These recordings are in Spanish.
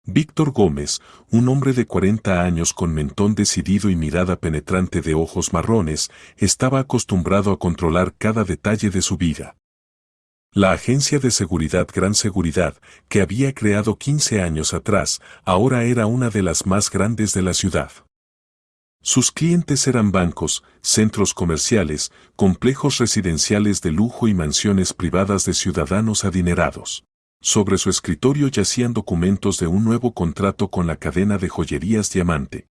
Víctor Gómez, un hombre de 40 años con mentón decidido y mirada penetrante de ojos marrones, estaba acostumbrado a controlar cada detalle de su vida. La agencia de seguridad Gran Seguridad, que había creado 15 años atrás, ahora era una de las más grandes de la ciudad. Sus clientes eran bancos, centros comerciales, complejos residenciales de lujo y mansiones privadas de ciudadanos adinerados. Sobre su escritorio yacían documentos de un nuevo contrato con la cadena de joyerías Diamante.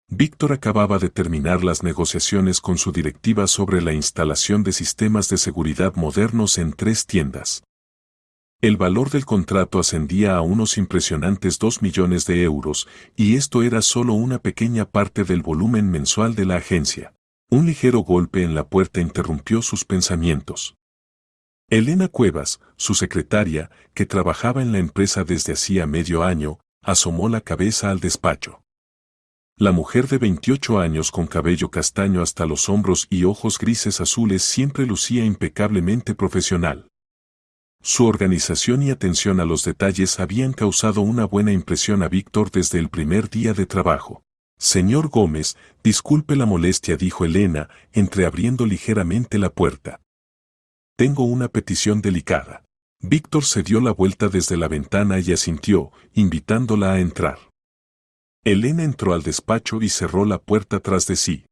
Víctor acababa de terminar las negociaciones con su directiva sobre la instalación de sistemas de seguridad modernos en 3 tiendas. El valor del contrato ascendía a unos impresionantes 2 millones de euros, y esto era solo una pequeña parte del volumen mensual de la agencia. Un ligero golpe en la puerta interrumpió sus pensamientos. Elena Cuevas, su secretaria, que trabajaba en la empresa desde hacía medio año, asomó la cabeza al despacho. La mujer de 28 años con cabello castaño hasta los hombros y ojos grises azules siempre lucía impecablemente profesional. Su organización y atención a los detalles habían causado una buena impresión a Víctor desde el primer día de trabajo. Señor Gómez, disculpe la molestia, dijo Elena, entreabriendo ligeramente la puerta. Tengo una petición delicada. Víctor se dio la vuelta desde la ventana y asintió, invitándola a entrar. Elena entró al despacho y cerró la puerta tras de sí.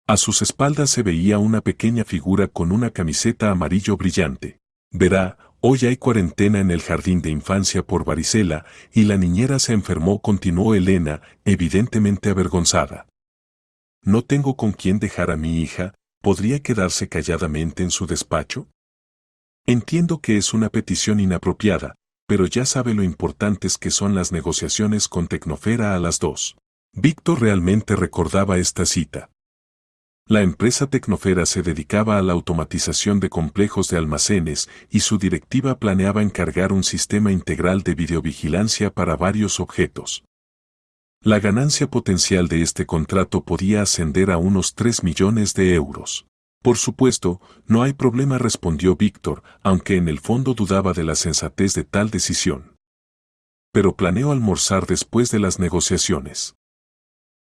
A sus espaldas se veía una pequeña figura con una camiseta amarillo brillante. Verá, hoy hay cuarentena en el jardín de infancia por varicela, y la niñera se enfermó, continuó Elena, evidentemente avergonzada. No tengo con quién dejar a mi hija. ¿Podría quedarse calladamente en su despacho? Entiendo que es una petición inapropiada, pero ya sabe lo importantes que son las negociaciones con Tecnofera a las 2. Víctor realmente recordaba esta cita. La empresa Tecnofera se dedicaba a la automatización de complejos de almacenes y su directiva planeaba encargar un sistema integral de videovigilancia para varios objetos. La ganancia potencial de este contrato podía ascender a unos 3 millones de euros. Por supuesto, no hay problema, respondió Víctor, aunque en el fondo dudaba de la sensatez de tal decisión. Pero planeo almorzar después de las negociaciones.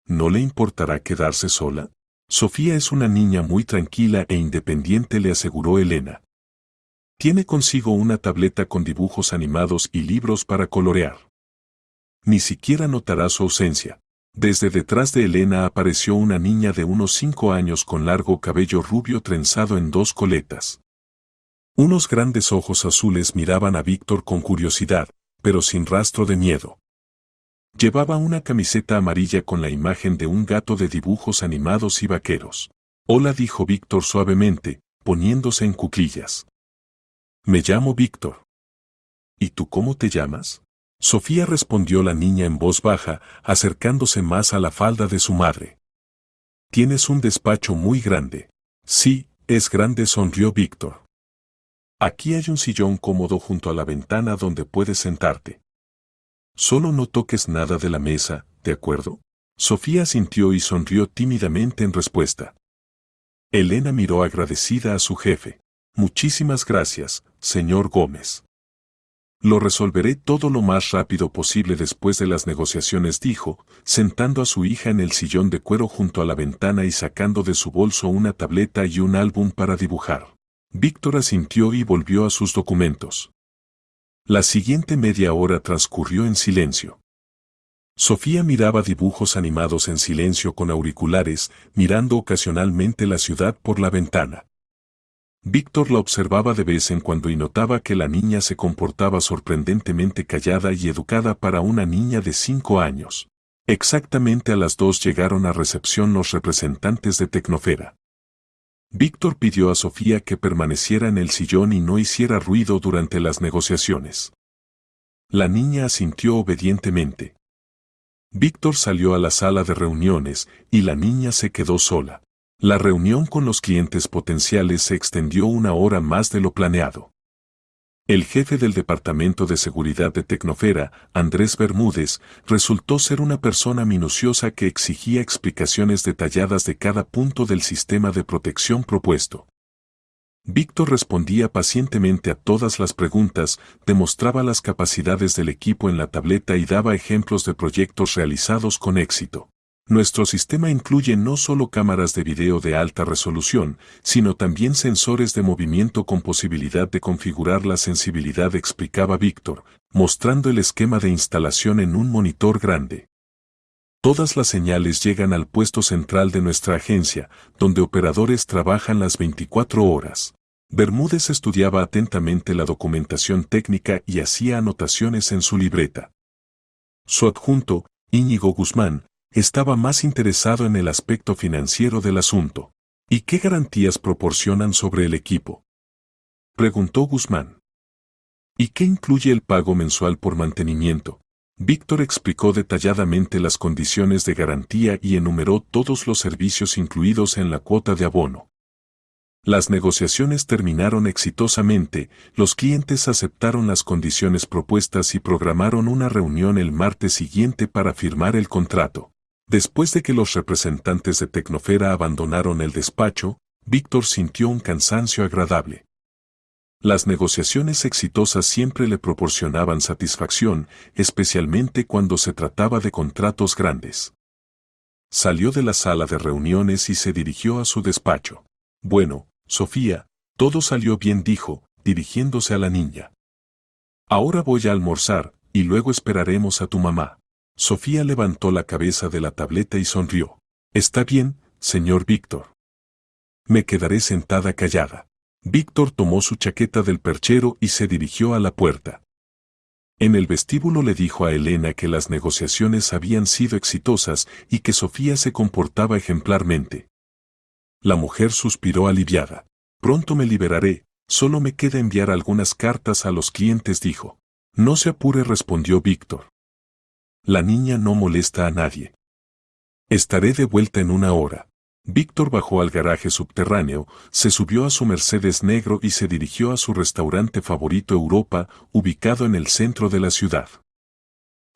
¿No le importará quedarse sola? Sofía es una niña muy tranquila e independiente, le aseguró Elena. Tiene consigo una tableta con dibujos animados y libros para colorear. Ni siquiera notará su ausencia. Desde detrás de Elena apareció una niña de unos 5 años con largo cabello rubio trenzado en 2 coletas. Unos grandes ojos azules miraban a Víctor con curiosidad, pero sin rastro de miedo. Llevaba una camiseta amarilla con la imagen de un gato de dibujos animados y vaqueros. Hola, dijo Víctor suavemente, poniéndose en cuclillas. Me llamo Víctor. ¿Y tú cómo te llamas? Sofía, respondió la niña en voz baja, acercándose más a la falda de su madre. Tienes un despacho muy grande. Sí, es grande, sonrió Víctor. Aquí hay un sillón cómodo junto a la ventana donde puedes sentarte. Solo no toques nada de la mesa, ¿de acuerdo? Sofía asintió y sonrió tímidamente en respuesta. Elena miró agradecida a su jefe. Muchísimas gracias, señor Gómez. Lo resolveré todo lo más rápido posible después de las negociaciones, dijo, sentando a su hija en el sillón de cuero junto a la ventana y sacando de su bolso una tableta y un álbum para dibujar. Víctor asintió y volvió a sus documentos. La siguiente media hora transcurrió en silencio. Sofía miraba dibujos animados en silencio con auriculares, mirando ocasionalmente la ciudad por la ventana. Víctor la observaba de vez en cuando y notaba que la niña se comportaba sorprendentemente callada y educada para una niña de 5 años. Exactamente a las 2 llegaron a recepción los representantes de Tecnofera. Víctor pidió a Sofía que permaneciera en el sillón y no hiciera ruido durante las negociaciones. La niña asintió obedientemente. Víctor salió a la sala de reuniones y la niña se quedó sola. La reunión con los clientes potenciales se extendió 1 hora más de lo planeado. El jefe del departamento de seguridad de Tecnofera, Andrés Bermúdez, resultó ser una persona minuciosa que exigía explicaciones detalladas de cada punto del sistema de protección propuesto. Víctor respondía pacientemente a todas las preguntas, demostraba las capacidades del equipo en la tableta y daba ejemplos de proyectos realizados con éxito. Nuestro sistema incluye no solo cámaras de video de alta resolución, sino también sensores de movimiento con posibilidad de configurar la sensibilidad, explicaba Víctor, mostrando el esquema de instalación en un monitor grande. Todas las señales llegan al puesto central de nuestra agencia, donde operadores trabajan las 24 horas. Bermúdez estudiaba atentamente la documentación técnica y hacía anotaciones en su libreta. Su adjunto, Íñigo Guzmán, estaba más interesado en el aspecto financiero del asunto. ¿Y qué garantías proporcionan sobre el equipo?, preguntó Guzmán. ¿Y qué incluye el pago mensual por mantenimiento? Víctor explicó detalladamente las condiciones de garantía y enumeró todos los servicios incluidos en la cuota de abono. Las negociaciones terminaron exitosamente, los clientes aceptaron las condiciones propuestas y programaron una reunión el martes siguiente para firmar el contrato. Después de que los representantes de Tecnofera abandonaron el despacho, Víctor sintió un cansancio agradable. Las negociaciones exitosas siempre le proporcionaban satisfacción, especialmente cuando se trataba de contratos grandes. Salió de la sala de reuniones y se dirigió a su despacho. Bueno, Sofía, todo salió bien, dijo, dirigiéndose a la niña. Ahora voy a almorzar, y luego esperaremos a tu mamá. Sofía levantó la cabeza de la tableta y sonrió. Está bien, señor Víctor. Me quedaré sentada callada. Víctor tomó su chaqueta del perchero y se dirigió a la puerta. En el vestíbulo le dijo a Elena que las negociaciones habían sido exitosas y que Sofía se comportaba ejemplarmente. La mujer suspiró aliviada. Pronto me liberaré, solo me queda enviar algunas cartas a los clientes, dijo. No se apure, respondió Víctor. La niña no molesta a nadie. Estaré de vuelta en una hora. Víctor bajó al garaje subterráneo, se subió a su Mercedes negro y se dirigió a su restaurante favorito, Europa, ubicado en el centro de la ciudad.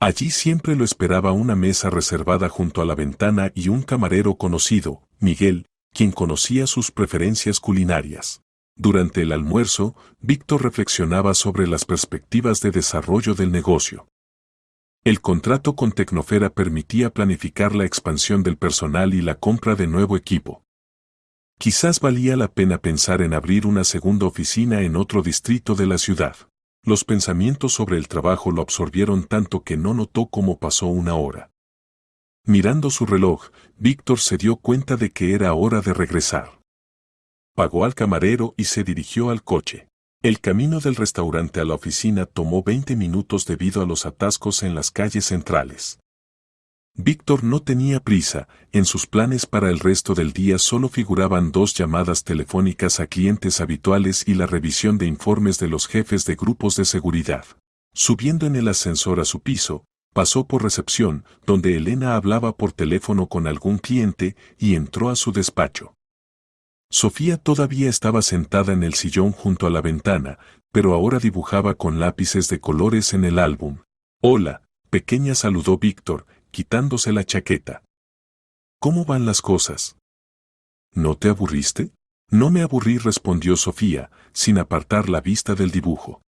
Allí siempre lo esperaba una mesa reservada junto a la ventana y un camarero conocido, Miguel, quien conocía sus preferencias culinarias. Durante el almuerzo, Víctor reflexionaba sobre las perspectivas de desarrollo del negocio. El contrato con Tecnofera permitía planificar la expansión del personal y la compra de nuevo equipo. Quizás valía la pena pensar en abrir una segunda oficina en otro distrito de la ciudad. Los pensamientos sobre el trabajo lo absorbieron tanto que no notó cómo pasó una hora. Mirando su reloj, Víctor se dio cuenta de que era hora de regresar. Pagó al camarero y se dirigió al coche. El camino del restaurante a la oficina tomó 20 minutos debido a los atascos en las calles centrales. Víctor no tenía prisa, en sus planes para el resto del día solo figuraban 2 llamadas telefónicas a clientes habituales y la revisión de informes de los jefes de grupos de seguridad. Subiendo en el ascensor a su piso, pasó por recepción, donde Elena hablaba por teléfono con algún cliente, y entró a su despacho. Sofía todavía estaba sentada en el sillón junto a la ventana, pero ahora dibujaba con lápices de colores en el álbum. Hola, pequeña, saludó Víctor, quitándose la chaqueta. ¿Cómo van las cosas? ¿No te aburriste? No me aburrí, respondió Sofía, sin apartar la vista del dibujo.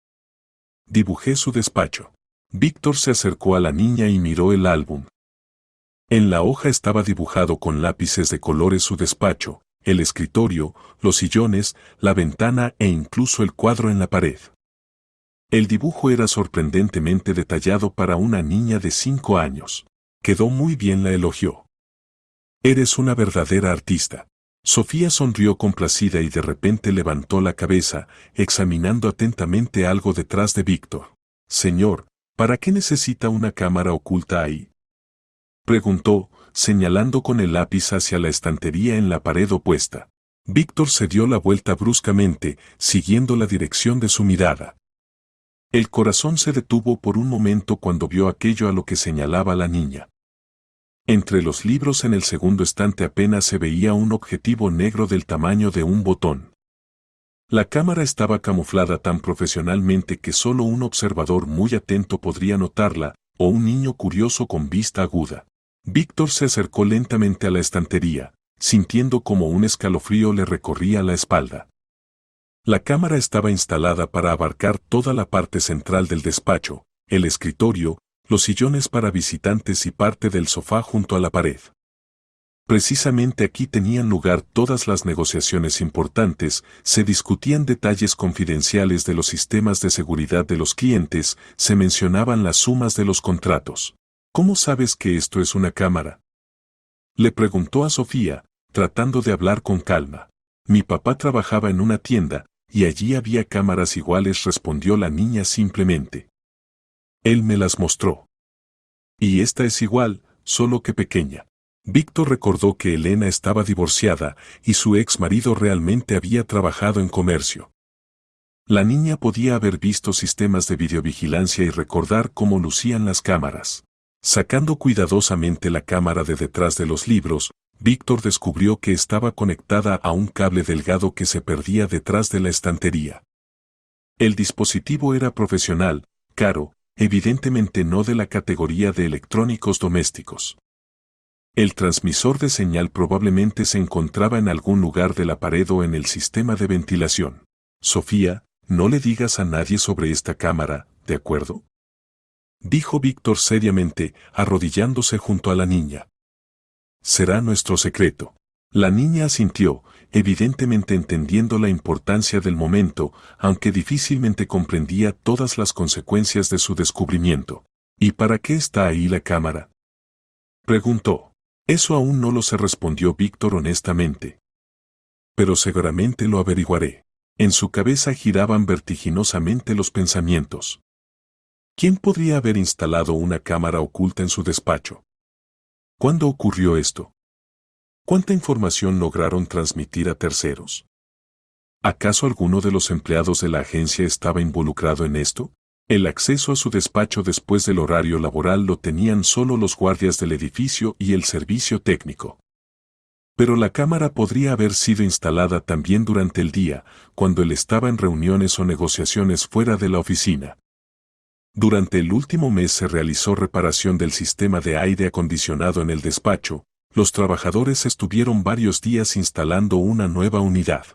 Dibujé su despacho. Víctor se acercó a la niña y miró el álbum. En la hoja estaba dibujado con lápices de colores su despacho, el escritorio, los sillones, la ventana e incluso el cuadro en la pared. El dibujo era sorprendentemente detallado para una niña de 5 años. Quedó muy bien, la elogió. Eres una verdadera artista. Sofía sonrió complacida y de repente levantó la cabeza, examinando atentamente algo detrás de Víctor. Señor, ¿para qué necesita una cámara oculta ahí?, preguntó, señalando con el lápiz hacia la estantería en la pared opuesta. Víctor se dio la vuelta bruscamente, siguiendo la dirección de su mirada. El corazón se detuvo por un momento cuando vio aquello a lo que señalaba la niña. Entre los libros en el segundo estante apenas se veía un objetivo negro del tamaño de un botón. La cámara estaba camuflada tan profesionalmente que solo un observador muy atento podría notarla, o un niño curioso con vista aguda. Víctor se acercó lentamente a la estantería, sintiendo como un escalofrío le recorría la espalda. La cámara estaba instalada para abarcar toda la parte central del despacho, el escritorio, los sillones para visitantes y parte del sofá junto a la pared. Precisamente aquí tenían lugar todas las negociaciones importantes, se discutían detalles confidenciales de los sistemas de seguridad de los clientes, se mencionaban las sumas de los contratos. ¿Cómo sabes que esto es una cámara?, le preguntó a Sofía, tratando de hablar con calma. Mi papá trabajaba en una tienda, y allí había cámaras iguales, respondió la niña simplemente. Él me las mostró. Y esta es igual, solo que pequeña. Víctor recordó que Elena estaba divorciada y su ex marido realmente había trabajado en comercio. La niña podía haber visto sistemas de videovigilancia y recordar cómo lucían las cámaras. Sacando cuidadosamente la cámara de detrás de los libros, Víctor descubrió que estaba conectada a un cable delgado que se perdía detrás de la estantería. El dispositivo era profesional, caro, evidentemente no de la categoría de electrónicos domésticos. El transmisor de señal probablemente se encontraba en algún lugar de la pared o en el sistema de ventilación. Sofía, no le digas a nadie sobre esta cámara, ¿de acuerdo?, dijo Víctor seriamente, arrodillándose junto a la niña. Será nuestro secreto. La niña asintió, evidentemente entendiendo la importancia del momento, aunque difícilmente comprendía todas las consecuencias de su descubrimiento. ¿Y para qué está ahí la cámara?, preguntó. Eso aún no lo sé, respondió Víctor honestamente. Pero seguramente lo averiguaré. En su cabeza giraban vertiginosamente los pensamientos. ¿Quién podría haber instalado una cámara oculta en su despacho? ¿Cuándo ocurrió esto? ¿Cuánta información lograron transmitir a terceros? ¿Acaso alguno de los empleados de la agencia estaba involucrado en esto? El acceso a su despacho después del horario laboral lo tenían solo los guardias del edificio y el servicio técnico. Pero la cámara podría haber sido instalada también durante el día, cuando él estaba en reuniones o negociaciones fuera de la oficina. Durante el último mes se realizó reparación del sistema de aire acondicionado en el despacho. Los trabajadores estuvieron varios días instalando una nueva unidad.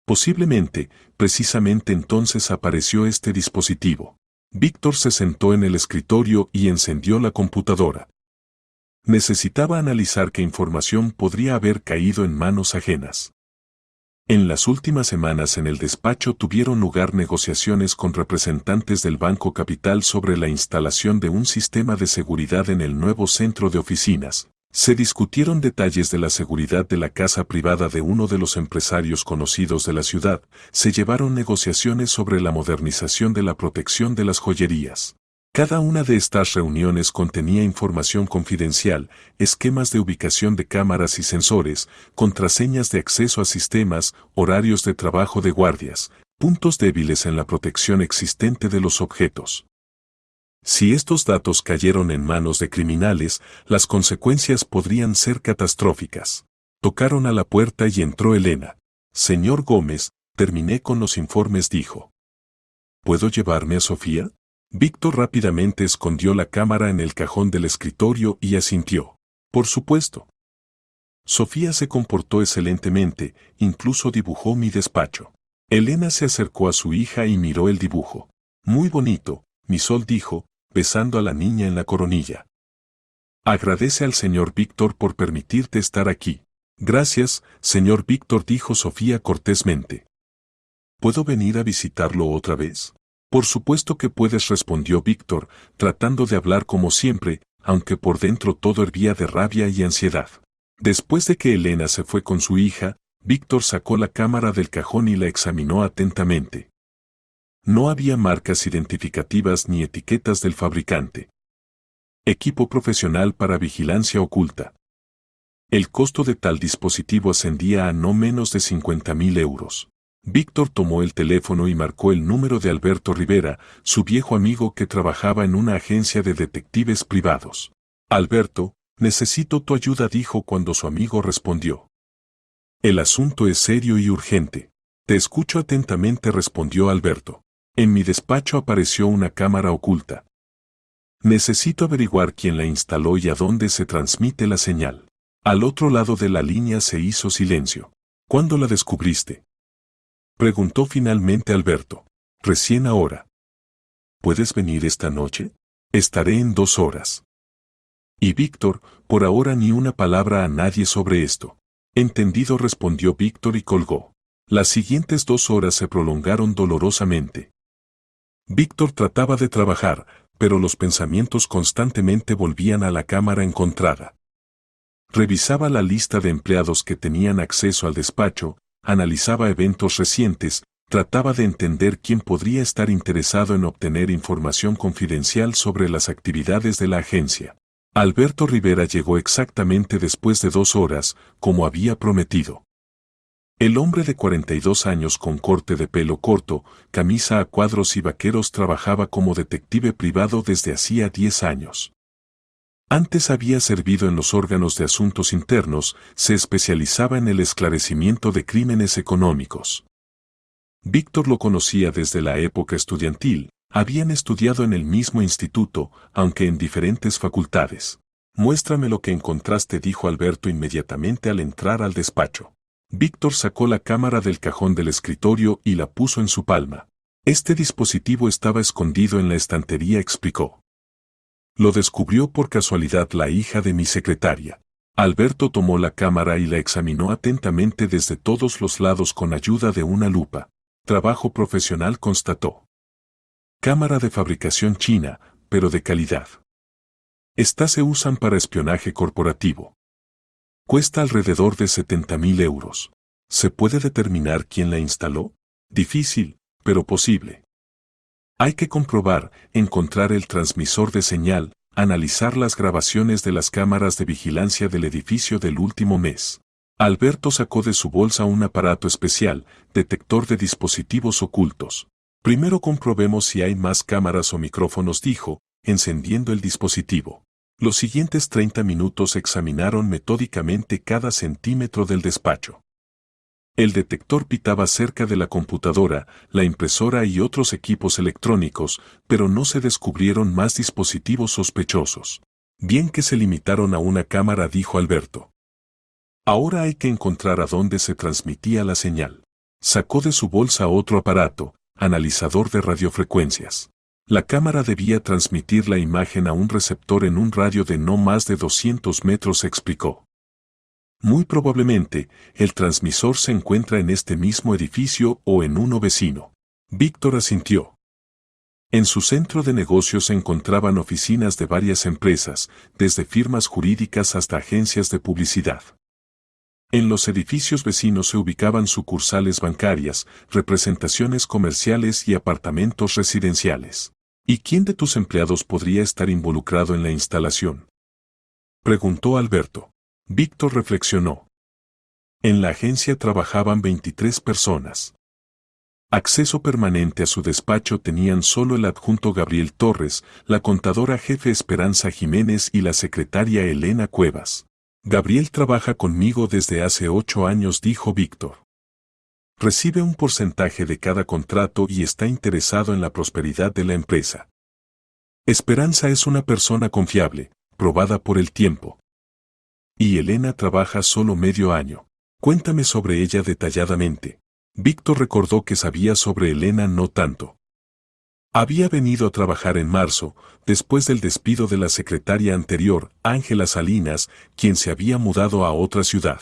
Posiblemente, precisamente entonces apareció este dispositivo. Víctor se sentó en el escritorio y encendió la computadora. Necesitaba analizar qué información podría haber caído en manos ajenas. En las últimas semanas en el despacho tuvieron lugar negociaciones con representantes del Banco Capital sobre la instalación de un sistema de seguridad en el nuevo centro de oficinas. Se discutieron detalles de la seguridad de la casa privada de uno de los empresarios conocidos de la ciudad. Se llevaron negociaciones sobre la modernización de la protección de las joyerías. Cada una de estas reuniones contenía información confidencial, esquemas de ubicación de cámaras y sensores, contraseñas de acceso a sistemas, horarios de trabajo de guardias, puntos débiles en la protección existente de los objetos. Si estos datos cayeron en manos de criminales, las consecuencias podrían ser catastróficas. Tocaron a la puerta y entró Elena. Señor Gómez, terminé con los informes, dijo. ¿Puedo llevarme a Sofía? Víctor rápidamente escondió la cámara en el cajón del escritorio y asintió. Por supuesto. Sofía se comportó excelentemente, incluso dibujó mi despacho. Elena se acercó a su hija y miró el dibujo. Muy bonito, mi sol, dijo, besando a la niña en la coronilla. Agradece al señor Víctor por permitirte estar aquí. Gracias, señor Víctor, dijo Sofía cortésmente. ¿Puedo venir a visitarlo otra vez? Por supuesto que puedes, respondió Víctor, tratando de hablar como siempre, aunque por dentro todo hervía de rabia y ansiedad. Después de que Elena se fue con su hija, Víctor sacó la cámara del cajón y la examinó atentamente. No había marcas identificativas ni etiquetas del fabricante. Equipo profesional para vigilancia oculta. El costo de tal dispositivo ascendía a no menos de 50.000 euros. Víctor tomó el teléfono y marcó el número de Alberto Rivera, su viejo amigo que trabajaba en una agencia de detectives privados. Alberto, necesito tu ayuda, dijo cuando su amigo respondió. El asunto es serio y urgente. Te escucho atentamente, respondió Alberto. En mi despacho apareció una cámara oculta. Necesito averiguar quién la instaló y a dónde se transmite la señal. Al otro lado de la línea se hizo silencio. ¿Cuándo la descubriste? Preguntó finalmente Alberto. Recién ahora. ¿Puedes venir esta noche? Estaré en 2 horas. Y Víctor, por ahora ni una palabra a nadie sobre esto. Entendido, respondió Víctor y colgó. Las siguientes 2 horas se prolongaron dolorosamente. Víctor trataba de trabajar, pero los pensamientos constantemente volvían a la cámara encontrada. Revisaba la lista de empleados que tenían acceso al despacho, analizaba eventos recientes, trataba de entender quién podría estar interesado en obtener información confidencial sobre las actividades de la agencia. Alberto Rivera llegó exactamente después de 2 horas, como había prometido. El hombre de 42 años con corte de pelo corto, camisa a cuadros y vaqueros trabajaba como detective privado desde hacía 10 años. Antes había servido en los órganos de asuntos internos, se especializaba en el esclarecimiento de crímenes económicos. Víctor lo conocía desde la época estudiantil, habían estudiado en el mismo instituto, aunque en diferentes facultades. Muéstrame lo que encontraste, dijo Alberto inmediatamente al entrar al despacho. Víctor sacó la cámara del cajón del escritorio y la puso en su palma. Este dispositivo estaba escondido en la estantería, explicó. Lo descubrió por casualidad la hija de mi secretaria. Alberto tomó la cámara y la examinó atentamente desde todos los lados con ayuda de una lupa. Trabajo profesional, constató. Cámara de fabricación china, pero de calidad. Estas se usan para espionaje corporativo. Cuesta alrededor de 70.000 euros. ¿Se puede determinar quién la instaló? Difícil, pero posible. Hay que comprobar, encontrar el transmisor de señal, analizar las grabaciones de las cámaras de vigilancia del edificio del último mes. Alberto sacó de su bolsa un aparato especial, detector de dispositivos ocultos. Primero comprobemos si hay más cámaras o micrófonos, dijo, encendiendo el dispositivo. Los siguientes 30 minutos examinaron metódicamente cada centímetro del despacho. El detector pitaba cerca de la computadora, la impresora y otros equipos electrónicos, pero no se descubrieron más dispositivos sospechosos. Bien que se limitaron a una cámara, dijo Alberto. Ahora hay que encontrar a dónde se transmitía la señal. Sacó de su bolsa otro aparato, analizador de radiofrecuencias. La cámara debía transmitir la imagen a un receptor en un radio de no más de 200 metros, explicó. Muy probablemente, el transmisor se encuentra en este mismo edificio o en uno vecino. Víctor asintió. En su centro de negocios se encontraban oficinas de varias empresas, desde firmas jurídicas hasta agencias de publicidad. En los edificios vecinos se ubicaban sucursales bancarias, representaciones comerciales y apartamentos residenciales. ¿Y quién de tus empleados podría estar involucrado en la instalación?, preguntó Alberto. Víctor reflexionó. En la agencia trabajaban 23 personas. Acceso permanente a su despacho tenían solo el adjunto Gabriel Torres, la contadora jefe Esperanza Jiménez y la secretaria Elena Cuevas. Gabriel trabaja conmigo desde hace 8 años, dijo Víctor. Recibe un porcentaje de cada contrato y está interesado en la prosperidad de la empresa. Esperanza es una persona confiable, probada por el tiempo. Y Elena trabaja solo medio año. Cuéntame sobre ella detalladamente. Víctor recordó que sabía sobre Elena no tanto. Había venido a trabajar en marzo, después del despido de la secretaria anterior, Ángela Salinas, quien se había mudado a otra ciudad.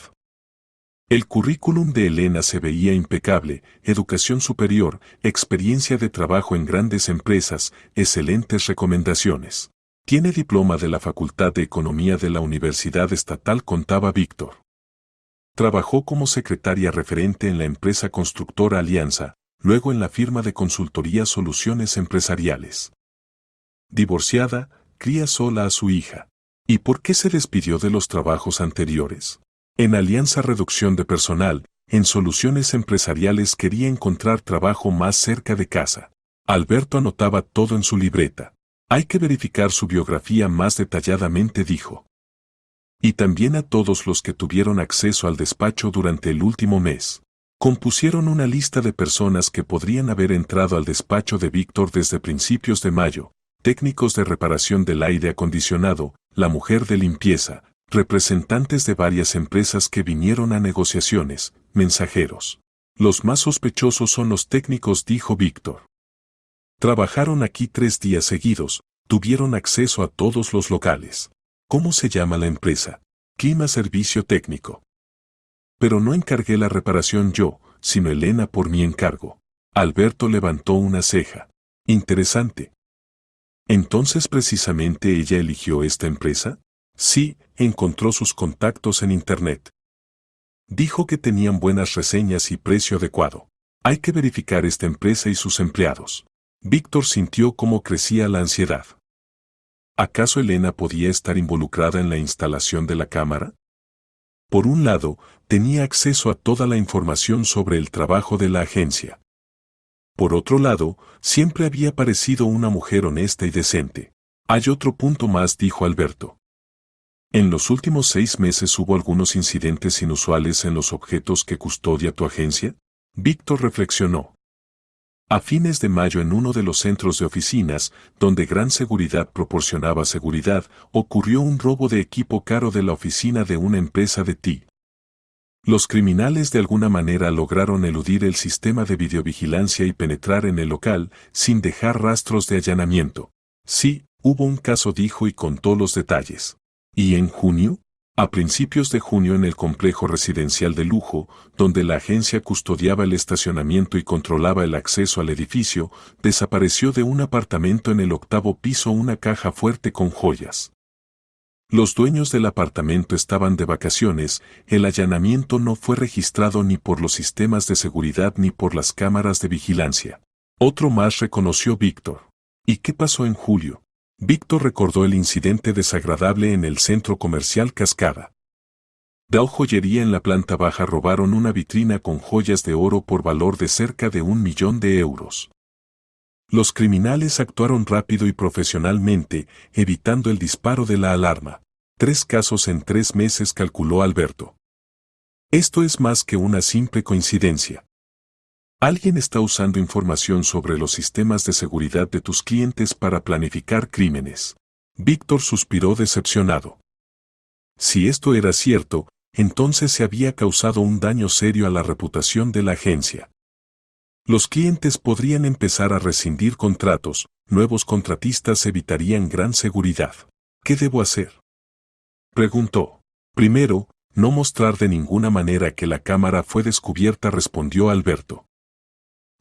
El currículum de Elena se veía impecable: educación superior, experiencia de trabajo en grandes empresas, excelentes recomendaciones. Tiene diploma de la Facultad de Economía de la Universidad Estatal, contaba Víctor. Trabajó como secretaria referente en la empresa constructora Alianza, luego en la firma de consultoría Soluciones Empresariales. Divorciada, cría sola a su hija. ¿Y por qué se despidió de los trabajos anteriores? En Alianza reducción de personal, en Soluciones Empresariales quería encontrar trabajo más cerca de casa. Alberto anotaba todo en su libreta. Hay que verificar su biografía más detalladamente, dijo. Y también a todos los que tuvieron acceso al despacho durante el último mes. Compusieron una lista de personas que podrían haber entrado al despacho de Víctor desde principios de mayo: técnicos de reparación del aire acondicionado, la mujer de limpieza, representantes de varias empresas que vinieron a negociaciones, mensajeros. Los más sospechosos son los técnicos, dijo Víctor. Trabajaron aquí 3 días seguidos, tuvieron acceso a todos los locales. ¿Cómo se llama la empresa? Clima Servicio Técnico. Pero no encargué la reparación yo, sino Elena por mi encargo. Alberto levantó una ceja. Interesante. ¿Entonces precisamente ella eligió esta empresa? Sí, encontró sus contactos en Internet. Dijo que tenían buenas reseñas y precio adecuado. Hay que verificar esta empresa y sus empleados. Víctor sintió cómo crecía la ansiedad. ¿Acaso Elena podía estar involucrada en la instalación de la cámara? Por un lado, tenía acceso a toda la información sobre el trabajo de la agencia. Por otro lado, siempre había parecido una mujer honesta y decente. Hay otro punto más, dijo Alberto. En los últimos 6 meses hubo algunos incidentes inusuales en los objetos que custodia tu agencia. Víctor reflexionó. A fines de mayo, en uno de los centros de oficinas, donde Gran Seguridad proporcionaba seguridad, ocurrió un robo de equipo caro de la oficina de una empresa de TI. Los criminales de alguna manera lograron eludir el sistema de videovigilancia y penetrar en el local sin dejar rastros de allanamiento. Sí, hubo un caso, dijo y contó los detalles. ¿Y en junio? A principios de junio, en el complejo residencial de lujo, donde la agencia custodiaba el estacionamiento y controlaba el acceso al edificio, desapareció de un apartamento en el 8º piso una caja fuerte con joyas. Los dueños del apartamento estaban de vacaciones, el allanamiento no fue registrado ni por los sistemas de seguridad ni por las cámaras de vigilancia. Otro más, reconoció Víctor. ¿Y qué pasó en julio? Víctor recordó el incidente desagradable en el centro comercial Cascada. Dow Joyería, en la planta baja, robaron una vitrina con joyas de oro por valor de cerca de 1 millón de euros. Los criminales actuaron rápido y profesionalmente, evitando el disparo de la alarma. 3 casos en 3 meses, calculó Alberto. Esto es más que una simple coincidencia. Alguien está usando información sobre los sistemas de seguridad de tus clientes para planificar crímenes. Víctor suspiró decepcionado. Si esto era cierto, entonces se había causado un daño serio a la reputación de la agencia. Los clientes podrían empezar a rescindir contratos, nuevos contratistas evitarían Gran Seguridad. ¿Qué debo hacer?, preguntó. Primero, no mostrar de ninguna manera que la cámara fue descubierta, respondió Alberto.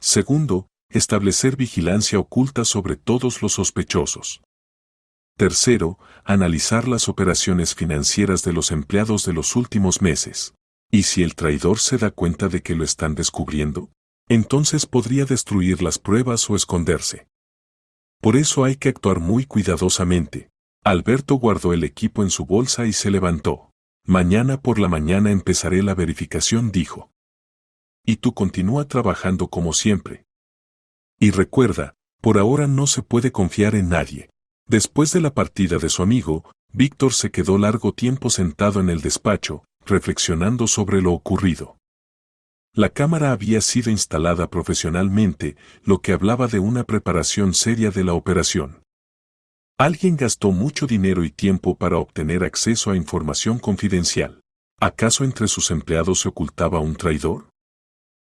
Segundo, establecer vigilancia oculta sobre todos los sospechosos. Tercero, analizar las operaciones financieras de los empleados de los últimos meses. ¿Y si el traidor se da cuenta de que lo están descubriendo? Entonces podría destruir las pruebas o esconderse. Por eso hay que actuar muy cuidadosamente. Alberto guardó el equipo en su bolsa y se levantó. Mañana por la mañana empezaré la verificación, dijo. Y tú continúa trabajando como siempre. Y recuerda, por ahora no se puede confiar en nadie. Después de la partida de su amigo, Víctor se quedó largo tiempo sentado en el despacho, reflexionando sobre lo ocurrido. La cámara había sido instalada profesionalmente, lo que hablaba de una preparación seria de la operación. Alguien gastó mucho dinero y tiempo para obtener acceso a información confidencial. ¿Acaso entre sus empleados se ocultaba un traidor?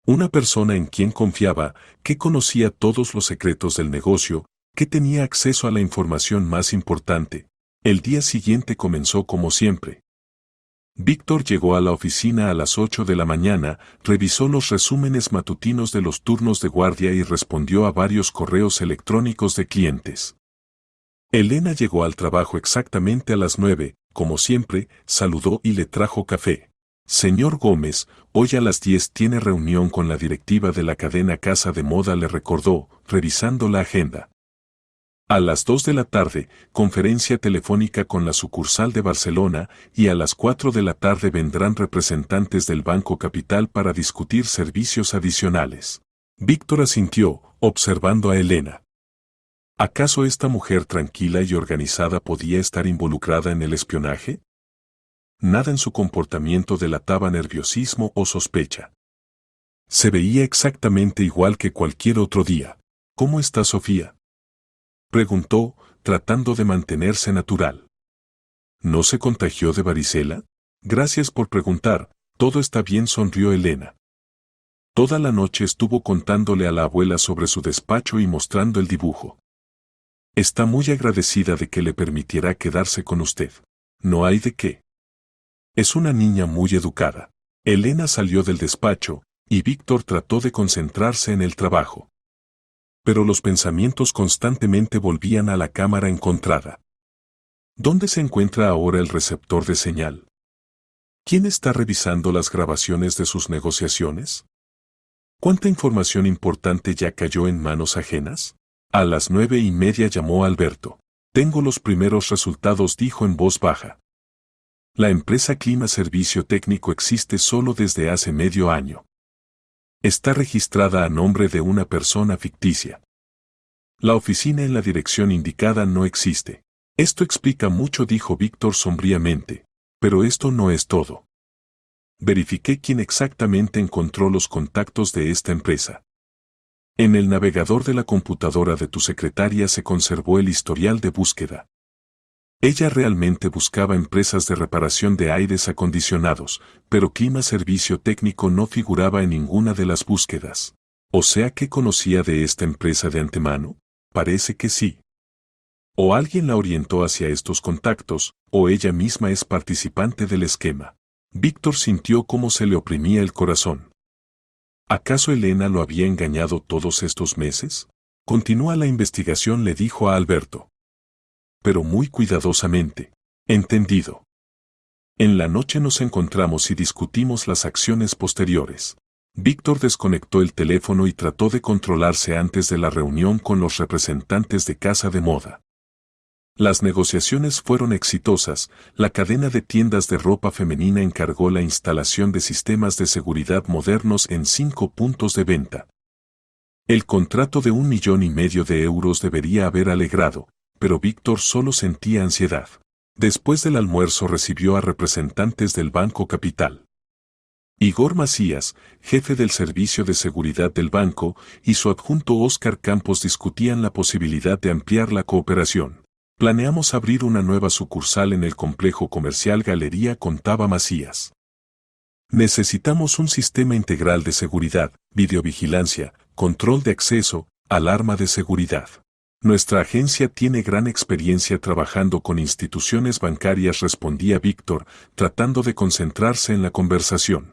Una persona en quien confiaba, que conocía todos los secretos del negocio, que tenía acceso a la información más importante. El día siguiente comenzó como siempre. Víctor llegó a la oficina a las 8 de la mañana, revisó los resúmenes matutinos de los turnos de guardia y respondió a varios correos electrónicos de clientes. Elena llegó al trabajo exactamente a las 9, como siempre, saludó y le trajo café. Señor Gómez, hoy a las 10 tiene reunión con la directiva de la cadena Casa de Moda, le recordó, revisando la agenda. A las 2 de la tarde, conferencia telefónica con la sucursal de Barcelona, y a las 4 de la tarde vendrán representantes del Banco Capital para discutir servicios adicionales. Víctor asintió, observando a Elena. ¿Acaso esta mujer tranquila y organizada podía estar involucrada en el espionaje? Nada en su comportamiento delataba nerviosismo o sospecha. Se veía exactamente igual que cualquier otro día. ¿Cómo está Sofía?, preguntó, tratando de mantenerse natural. ¿No se contagió de varicela? Gracias por preguntar, todo está bien, sonrió Elena. Toda la noche estuvo contándole a la abuela sobre su despacho y mostrando el dibujo. Está muy agradecida de que le permitiera quedarse con usted. No hay de qué. Es una niña muy educada. Elena salió del despacho, y Víctor trató de concentrarse en el trabajo. Pero los pensamientos constantemente volvían a la cámara encontrada. ¿Dónde se encuentra ahora el receptor de señal? ¿Quién está revisando las grabaciones de sus negociaciones? ¿Cuánta información importante ya cayó en manos ajenas? A las 9:30 llamó Alberto. Tengo los primeros resultados, dijo en voz baja. La empresa Clima Servicio Técnico existe solo desde hace medio año. Está registrada a nombre de una persona ficticia. La oficina en la dirección indicada no existe. Esto explica mucho, dijo Víctor sombríamente. Pero esto no es todo. Verifiqué quién exactamente encontró los contactos de esta empresa. En el navegador de la computadora de tu secretaria se conservó el historial de búsqueda. Ella realmente buscaba empresas de reparación de aires acondicionados, pero Clima Servicio Técnico no figuraba en ninguna de las búsquedas. O sea que conocía de esta empresa de antemano. Parece que sí. O alguien la orientó hacia estos contactos, o ella misma es participante del esquema. Víctor sintió cómo se le oprimía el corazón. ¿Acaso Elena lo había engañado todos estos meses? Continúa la investigación, le dijo a Alberto. Pero muy cuidadosamente. Entendido. En la noche nos encontramos y discutimos las acciones posteriores. Víctor desconectó el teléfono y trató de controlarse antes de la reunión con los representantes de Casa de Moda. Las negociaciones fueron exitosas. La cadena de tiendas de ropa femenina encargó la instalación de sistemas de seguridad modernos en 5 puntos de venta. El contrato de 1,5 millones de euros debería haber alegrado, pero Víctor solo sentía ansiedad. Después del almuerzo recibió a representantes del Banco Capital. Igor Macías, jefe del servicio de seguridad del banco, y su adjunto Óscar Campos discutían la posibilidad de ampliar la cooperación. Planeamos abrir una nueva sucursal en el complejo comercial Galería, contaba Macías. Necesitamos un sistema integral de seguridad, videovigilancia, control de acceso, alarma de seguridad. Nuestra agencia tiene gran experiencia trabajando con instituciones bancarias, respondía Víctor, tratando de concentrarse en la conversación.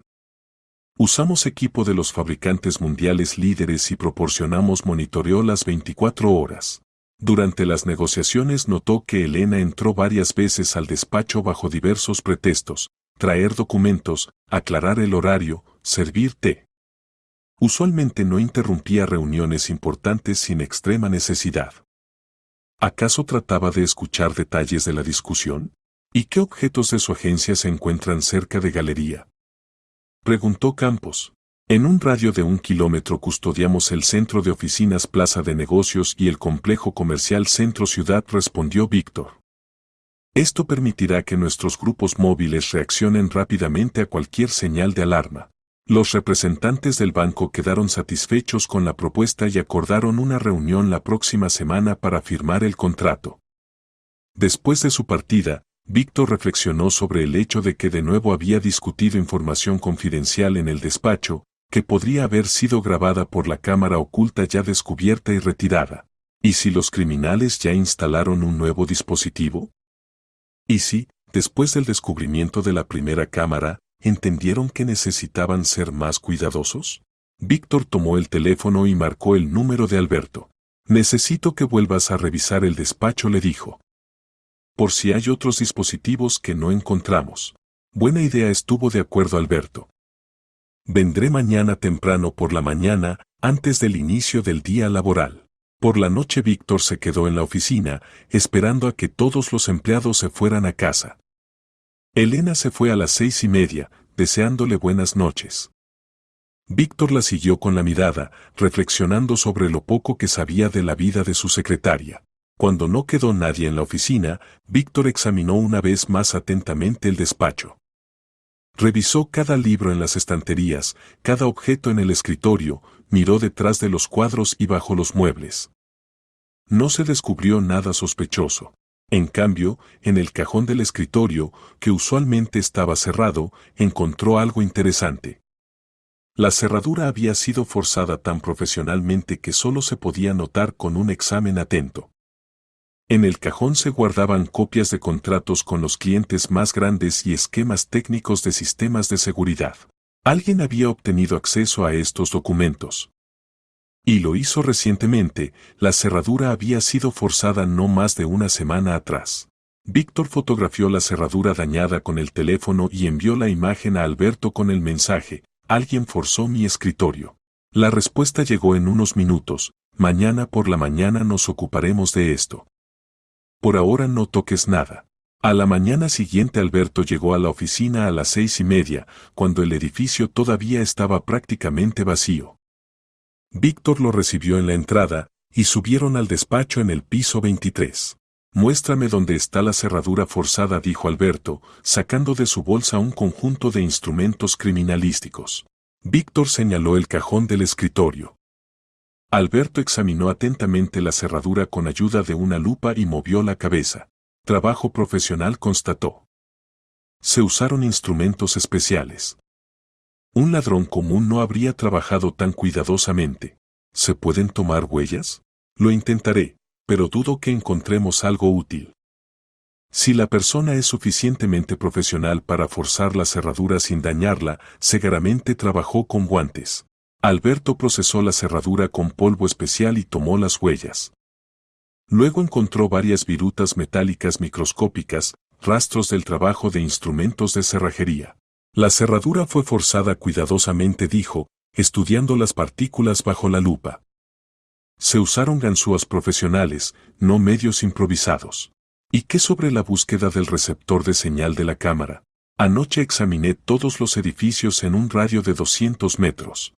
Usamos equipo de los fabricantes mundiales líderes y proporcionamos monitoreo las 24 horas. Durante las negociaciones notó que Elena entró varias veces al despacho bajo diversos pretextos: traer documentos, aclarar el horario, servir té. Usualmente no interrumpía reuniones importantes sin extrema necesidad. ¿Acaso trataba de escuchar detalles de la discusión? ¿Y qué objetos de su agencia se encuentran cerca de Galería?, preguntó Campos. En un radio de 1 kilómetro custodiamos el centro de oficinas, plaza de negocios y el complejo comercial Centro Ciudad, respondió Víctor. Esto permitirá que nuestros grupos móviles reaccionen rápidamente a cualquier señal de alarma. Los representantes del banco quedaron satisfechos con la propuesta y acordaron una reunión la próxima semana para firmar el contrato. Después de su partida, Víctor reflexionó sobre el hecho de que de nuevo había discutido información confidencial en el despacho, que podría haber sido grabada por la cámara oculta ya descubierta y retirada. ¿Y si los criminales ya instalaron un nuevo dispositivo? ¿Y si, después del descubrimiento de la primera cámara, entendieron que necesitaban ser más cuidadosos? Víctor tomó el teléfono y marcó el número de Alberto. Necesito que vuelvas a revisar el despacho, le dijo. Por si hay otros dispositivos que no encontramos. Buena idea, estuvo de acuerdo Alberto. Vendré mañana temprano por la mañana, antes del inicio del día laboral. Por la noche Víctor se quedó en la oficina, esperando a que todos los empleados se fueran a casa. Elena se fue a las 6:30, deseándole buenas noches. Víctor la siguió con la mirada, reflexionando sobre lo poco que sabía de la vida de su secretaria. Cuando no quedó nadie en la oficina, Víctor examinó una vez más atentamente el despacho. Revisó cada libro en las estanterías, cada objeto en el escritorio, miró detrás de los cuadros y bajo los muebles. No se descubrió nada sospechoso. En cambio, en el cajón del escritorio, que usualmente estaba cerrado, encontró algo interesante. La cerradura había sido forzada tan profesionalmente que solo se podía notar con un examen atento. En el cajón se guardaban copias de contratos con los clientes más grandes y esquemas técnicos de sistemas de seguridad. Alguien había obtenido acceso a estos documentos. Y lo hizo recientemente. La cerradura había sido forzada no más de una semana atrás. Víctor fotografió la cerradura dañada con el teléfono y envió la imagen a Alberto con el mensaje: alguien forzó mi escritorio. La respuesta llegó en unos minutos: mañana por la mañana nos ocuparemos de esto. Por ahora no toques nada. A la mañana siguiente Alberto llegó a la oficina a las 6:30, cuando el edificio todavía estaba prácticamente vacío. Víctor lo recibió en la entrada, y subieron al despacho en el piso 23. Muéstrame dónde está la cerradura forzada, dijo Alberto, sacando de su bolsa un conjunto de instrumentos criminalísticos. Víctor señaló el cajón del escritorio. Alberto examinó atentamente la cerradura con ayuda de una lupa y movió la cabeza. Trabajo profesional, constató. Se usaron instrumentos especiales. Un ladrón común no habría trabajado tan cuidadosamente. ¿Se pueden tomar huellas? Lo intentaré, pero dudo que encontremos algo útil. Si la persona es suficientemente profesional para forzar la cerradura sin dañarla, seguramente trabajó con guantes. Alberto procesó la cerradura con polvo especial y tomó las huellas. Luego encontró varias virutas metálicas microscópicas, rastros del trabajo de instrumentos de cerrajería. La cerradura fue forzada cuidadosamente, dijo, estudiando las partículas bajo la lupa. Se usaron ganzúas profesionales, no medios improvisados. ¿Y qué sobre la búsqueda del receptor de señal de la cámara? Anoche examiné todos los edificios en un radio de 200 metros.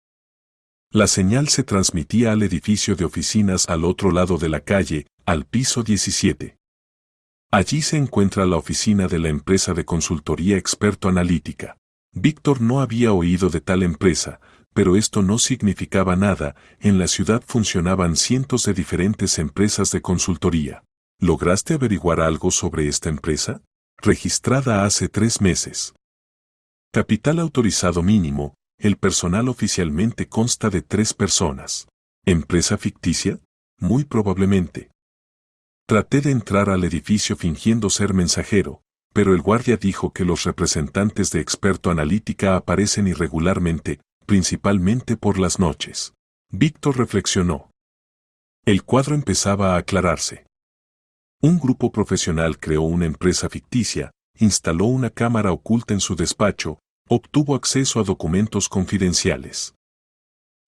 La señal se transmitía al edificio de oficinas al otro lado de la calle, al piso 17. Allí se encuentra la oficina de la empresa de consultoría Experto Analítica. Víctor no había oído de tal empresa, pero esto no significaba nada. En la ciudad funcionaban cientos de diferentes empresas de consultoría. ¿Lograste averiguar algo sobre esta empresa? Registrada hace 3 meses. Capital autorizado mínimo. El personal oficialmente consta de 3 personas. ¿Empresa ficticia? Muy probablemente. Traté de entrar al edificio fingiendo ser mensajero, pero el guardia dijo que los representantes de Experto Analítica aparecen irregularmente, principalmente por las noches. Víctor reflexionó. El cuadro empezaba a aclararse. Un grupo profesional creó una empresa ficticia, instaló una cámara oculta en su despacho, obtuvo acceso a documentos confidenciales.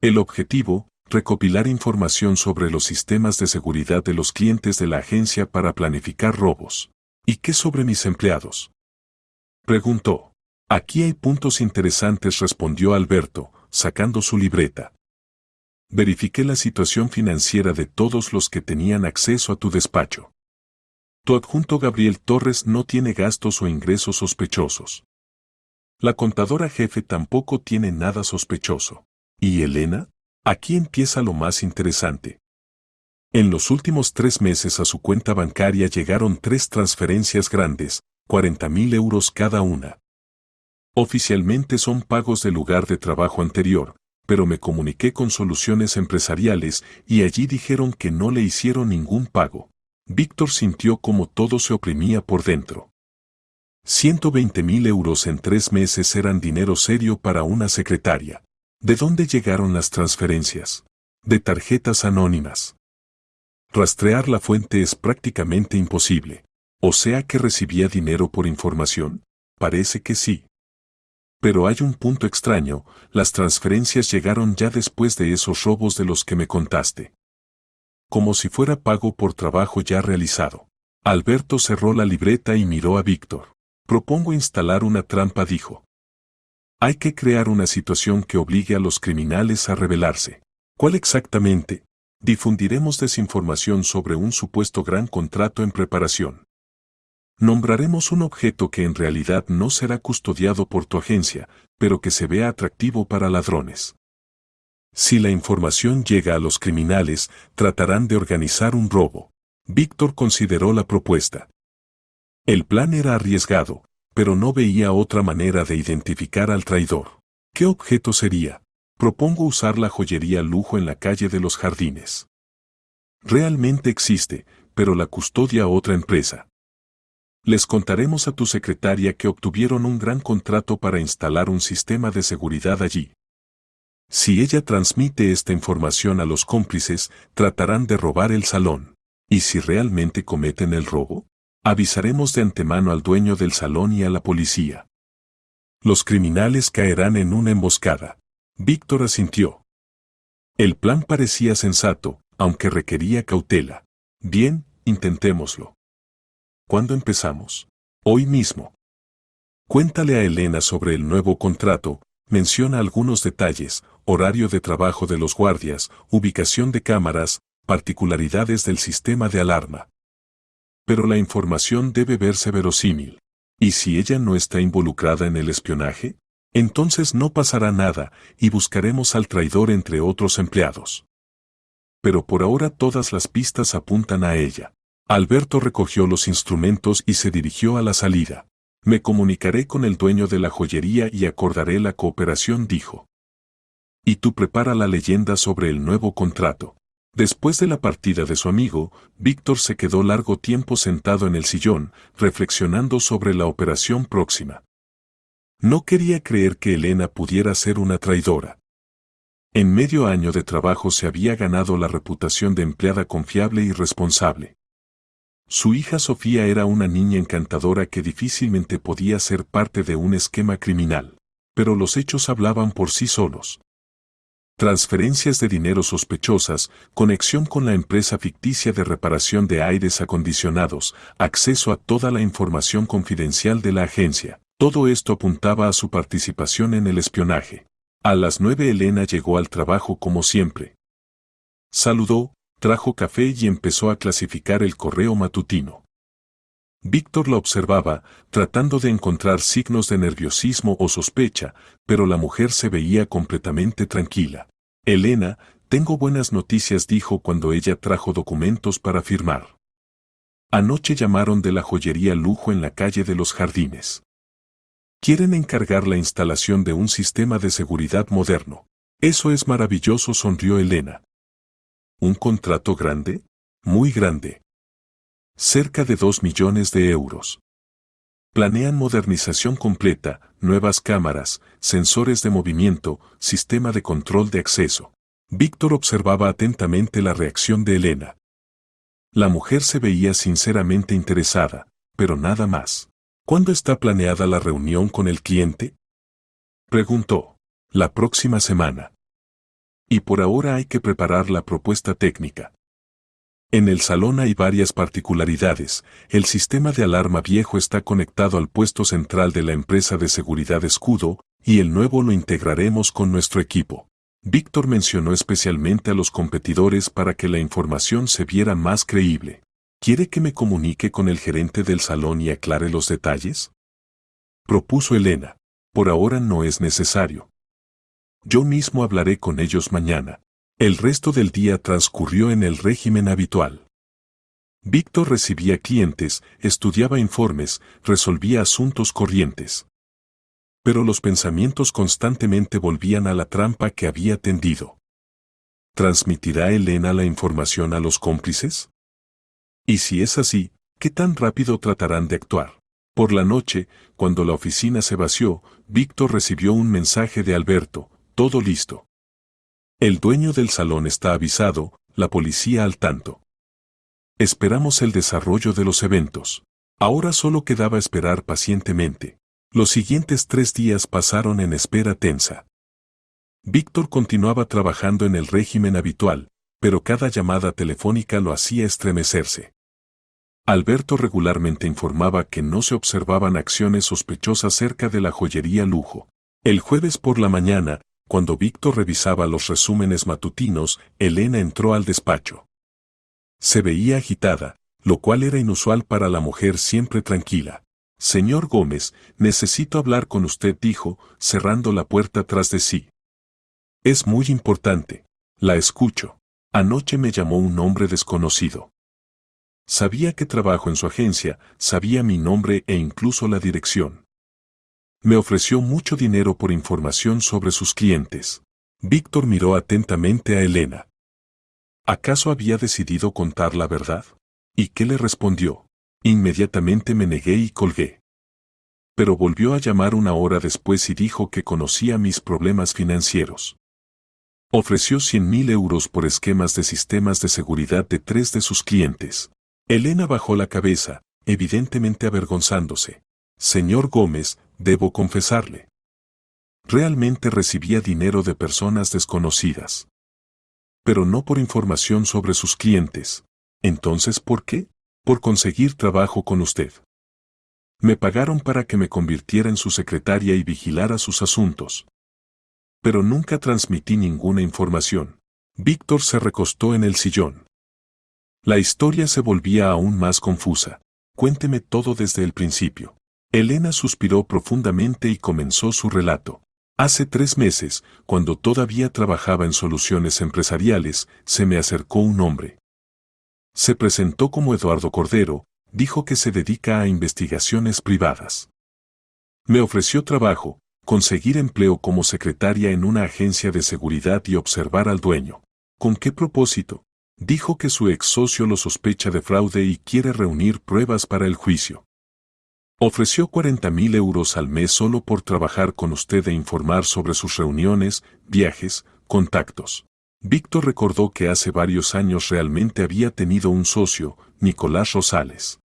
El objetivo: recopilar información sobre los sistemas de seguridad de los clientes de la agencia para planificar robos. ¿Y qué sobre mis empleados?, preguntó. Aquí hay puntos interesantes, respondió Alberto, sacando su libreta. Verifiqué la situación financiera de todos los que tenían acceso a tu despacho. Tu adjunto Gabriel Torres no tiene gastos o ingresos sospechosos. La contadora jefe tampoco tiene nada sospechoso. ¿Y Elena? Aquí empieza lo más interesante. En los últimos 3 meses a su cuenta bancaria llegaron 3 transferencias grandes, 40.000 euros cada una. Oficialmente son pagos del lugar de trabajo anterior, pero me comuniqué con Soluciones Empresariales y allí dijeron que no le hicieron ningún pago. Víctor sintió como todo se oprimía por dentro. 120.000 euros en 3 meses eran dinero serio para una secretaria. ¿De dónde llegaron las transferencias? De tarjetas anónimas. Rastrear la fuente es prácticamente imposible. ¿O sea que recibía dinero por información? Parece que sí. Pero hay un punto extraño: las transferencias llegaron ya después de esos robos de los que me contaste. Como si fuera pago por trabajo ya realizado. Alberto cerró la libreta y miró a Víctor. Propongo instalar una trampa, dijo. Hay que crear una situación que obligue a los criminales a rebelarse. ¿Cuál exactamente? Difundiremos desinformación sobre un supuesto gran contrato en preparación. Nombraremos un objeto que en realidad no será custodiado por tu agencia, pero que se vea atractivo para ladrones. Si la información llega a los criminales, tratarán de organizar un robo. Víctor consideró la propuesta. El plan era arriesgado, pero no veía otra manera de identificar al traidor. ¿Qué objeto sería? Propongo usar la joyería lujo en la calle de los Jardines. Realmente existe, pero la custodia otra empresa. Les contaremos a tu secretaria que obtuvieron un gran contrato para instalar un sistema de seguridad allí. Si ella transmite esta información a los cómplices, tratarán de robar el salón. ¿Y si realmente cometen el robo? Avisaremos de antemano al dueño del salón y a la policía. Los criminales caerán en una emboscada. Víctor asintió. El plan parecía sensato, aunque requería cautela. Bien, intentémoslo. ¿Cuándo empezamos? Hoy mismo. Cuéntale a Elena sobre el nuevo contrato, menciona algunos detalles, horario de trabajo de los guardias, ubicación de cámaras, particularidades del sistema de alarma. Pero la información debe verse verosímil. ¿Y si ella no está involucrada en el espionaje? Entonces no pasará nada y buscaremos al traidor entre otros empleados. Pero por ahora todas las pistas apuntan a ella. Alberto recogió los instrumentos y se dirigió a la salida. Me comunicaré con el dueño de la joyería y acordaré la cooperación, dijo. Y tú prepara la leyenda sobre el nuevo contrato. Después de la partida de su amigo, Víctor se quedó largo tiempo sentado en el sillón, reflexionando sobre la operación próxima. No quería creer que Elena pudiera ser una traidora. En medio año de trabajo se había ganado la reputación de empleada confiable y responsable. Su hija Sofía era una niña encantadora que difícilmente podía ser parte de un esquema criminal, pero los hechos hablaban por sí solos. Transferencias de dinero sospechosas, conexión con la empresa ficticia de reparación de aires acondicionados, acceso a toda la información confidencial de la agencia. Todo esto apuntaba a su participación en el espionaje. A las 9 Elena llegó al trabajo como siempre. Saludó, trajo café y empezó a clasificar el correo matutino. Víctor la observaba, tratando de encontrar signos de nerviosismo o sospecha, pero la mujer se veía completamente tranquila. Elena, tengo buenas noticias, dijo cuando ella trajo documentos para firmar. Anoche llamaron de la joyería lujo en la calle de los Jardines. Quieren encargar la instalación de un sistema de seguridad moderno. Eso es maravilloso, sonrió Elena. ¿Un contrato grande? Muy grande. Cerca de 2 millones de euros. Planean modernización completa, nuevas cámaras, sensores de movimiento, sistema de control de acceso. Víctor observaba atentamente la reacción de Elena. La mujer se veía sinceramente interesada, pero nada más. ¿Cuándo está planeada la reunión con el cliente? Preguntó. La próxima semana. Y por ahora hay que preparar la propuesta técnica. En el salón hay varias particularidades. El sistema de alarma viejo está conectado al puesto central de la empresa de seguridad Escudo, y el nuevo lo integraremos con nuestro equipo. Víctor mencionó especialmente a los competidores para que la información se viera más creíble. ¿Quiere que me comunique con el gerente del salón y aclare los detalles? Propuso Elena. Por ahora no es necesario. Yo mismo hablaré con ellos mañana. El resto del día transcurrió en el régimen habitual. Víctor recibía clientes, estudiaba informes, resolvía asuntos corrientes. Pero los pensamientos constantemente volvían a la trampa que había tendido. ¿Transmitirá Elena la información a los cómplices? Y si es así, ¿qué tan rápido tratarán de actuar? Por la noche, cuando la oficina se vació, Víctor recibió un mensaje de Alberto: todo listo. El dueño del salón está avisado, la policía al tanto. Esperamos el desarrollo de los eventos. Ahora solo quedaba esperar pacientemente. Los siguientes 3 días pasaron en espera tensa. Víctor continuaba trabajando en el régimen habitual, pero cada llamada telefónica lo hacía estremecerse. Alberto regularmente informaba que no se observaban acciones sospechosas cerca de la joyería lujo. El jueves por la mañana, cuando Víctor revisaba los resúmenes matutinos, Elena entró al despacho. Se veía agitada, lo cual era inusual para la mujer siempre tranquila. Señor Gómez, necesito hablar con usted, dijo, cerrando la puerta tras de sí. Es muy importante. La escucho. Anoche me llamó un hombre desconocido. Sabía que trabajo en su agencia, sabía mi nombre e incluso la dirección. Me ofreció mucho dinero por información sobre sus clientes. Víctor miró atentamente a Elena. ¿Acaso había decidido contar la verdad? ¿Y qué le respondió? Inmediatamente me negué y colgué. Pero volvió a llamar una hora después y dijo que conocía mis problemas financieros. Ofreció 100.000 euros por esquemas de sistemas de seguridad de 3 de sus clientes. Elena bajó la cabeza, evidentemente avergonzándose. Señor Gómez, debo confesarle. Realmente recibía dinero de personas desconocidas. Pero no por información sobre sus clientes. Entonces, ¿por qué? Por conseguir trabajo con usted. Me pagaron para que me convirtiera en su secretaria y vigilara sus asuntos. Pero nunca transmití ninguna información. Víctor se recostó en el sillón. La historia se volvía aún más confusa. Cuénteme todo desde el principio. Elena suspiró profundamente y comenzó su relato. Hace 3 meses, cuando todavía trabajaba en soluciones empresariales, se me acercó un hombre. Se presentó como Eduardo Cordero, dijo que se dedica a investigaciones privadas. Me ofreció trabajo, conseguir empleo como secretaria en una agencia de seguridad y observar al dueño. ¿Con qué propósito? Dijo que su ex socio lo sospecha de fraude y quiere reunir pruebas para el juicio. Ofreció 40.000 euros al mes solo por trabajar con usted e informar sobre sus reuniones, viajes, contactos. Víctor recordó que hace varios años realmente había tenido un socio, Nicolás Rosales.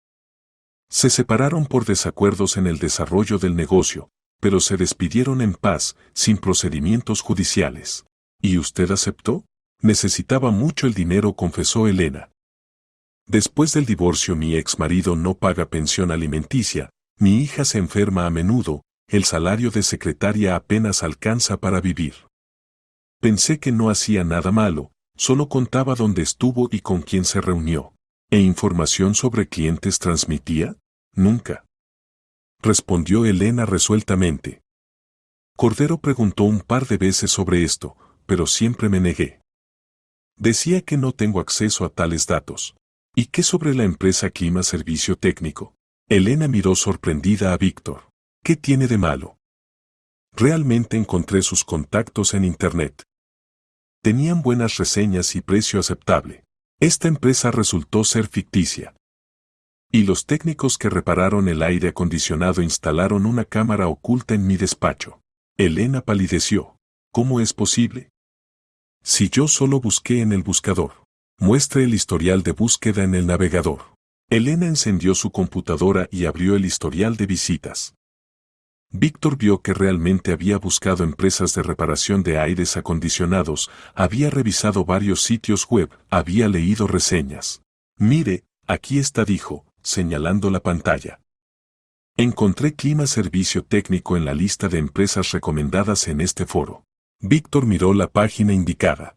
Se separaron por desacuerdos en el desarrollo del negocio, pero se despidieron en paz, sin procedimientos judiciales. ¿Y usted aceptó? Necesitaba mucho el dinero, confesó Elena. Después del divorcio mi ex marido no paga pensión alimenticia, mi hija se enferma a menudo, el salario de secretaria apenas alcanza para vivir. Pensé que no hacía nada malo, solo contaba dónde estuvo y con quién se reunió. ¿E información sobre clientes transmitía? Nunca. Respondió Elena resueltamente. Cordero preguntó un par de veces sobre esto, pero siempre me negué. Decía que no tengo acceso a tales datos. ¿Y qué sobre la empresa Clima Servicio Técnico? Elena miró sorprendida a Víctor. ¿Qué tiene de malo? Realmente encontré sus contactos en Internet. Tenían buenas reseñas y precio aceptable. Esta empresa resultó ser ficticia. Y los técnicos que repararon el aire acondicionado instalaron una cámara oculta en mi despacho. Elena palideció. ¿Cómo es posible? Si yo solo busqué en el buscador. Muestre el historial de búsqueda en el navegador. Elena encendió su computadora y abrió el historial de visitas. Víctor vio que realmente había buscado empresas de reparación de aires acondicionados, había revisado varios sitios web, había leído reseñas. Mire, aquí está, dijo, señalando la pantalla. Encontré Clima Servicio Técnico en la lista de empresas recomendadas en este foro. Víctor miró la página indicada.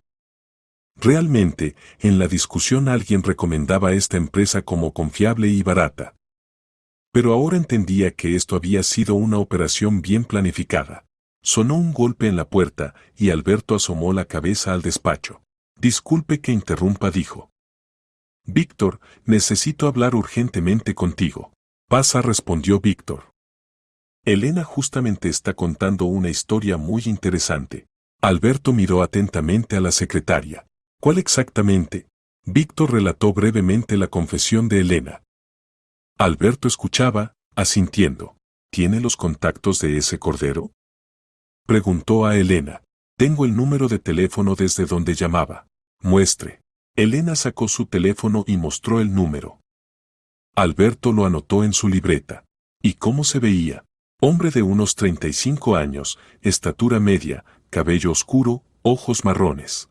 Realmente, en la discusión alguien recomendaba esta empresa como confiable y barata. Pero ahora entendía que esto había sido una operación bien planificada. Sonó un golpe en la puerta y Alberto asomó la cabeza al despacho. Disculpe que interrumpa, dijo. Víctor, necesito hablar urgentemente contigo. Pasa, respondió Víctor. Elena justamente está contando una historia muy interesante. Alberto miró atentamente a la secretaria. ¿Cuál exactamente? Víctor relató brevemente la confesión de Elena. Alberto escuchaba, asintiendo. ¿Tiene los contactos de ese Cordero? Preguntó a Elena. Tengo el número de teléfono desde donde llamaba. Muestre. Elena sacó su teléfono y mostró el número. Alberto lo anotó en su libreta. ¿Y cómo se veía? Hombre de unos 35 años, estatura media, cabello oscuro, ojos marrones.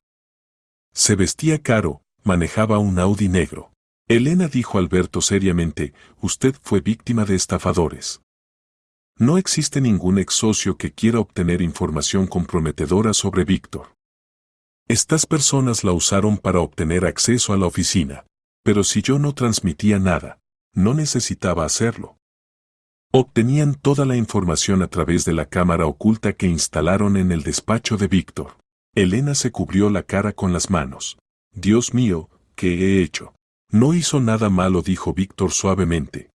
Se vestía caro, manejaba un Audi negro. Elena, dijo Alberto seriamente, usted fue víctima de estafadores. No existe ningún ex socio que quiera obtener información comprometedora sobre Víctor. Estas personas la usaron para obtener acceso a la oficina, pero si yo no transmitía nada, no necesitaba hacerlo. Obtenían toda la información a través de la cámara oculta que instalaron en el despacho de Víctor. Elena se cubrió la cara con las manos. Dios mío, ¿qué he hecho? No hizo nada malo, dijo Víctor suavemente.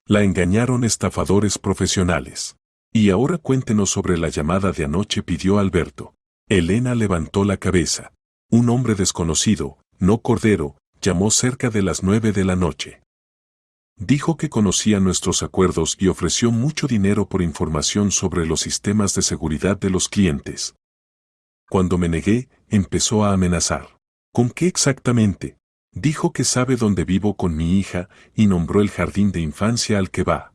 La engañaron estafadores profesionales. Y ahora cuéntenos sobre la llamada de anoche, pidió Alberto. Elena levantó la cabeza. Un hombre desconocido, no Cordero, llamó cerca de las 9 de la noche. Dijo que conocía nuestros acuerdos y ofreció mucho dinero por información sobre los sistemas de seguridad de los clientes. Cuando me negué, empezó a amenazar. ¿Con qué exactamente? Dijo que sabe dónde vivo con mi hija y nombró el jardín de infancia al que va.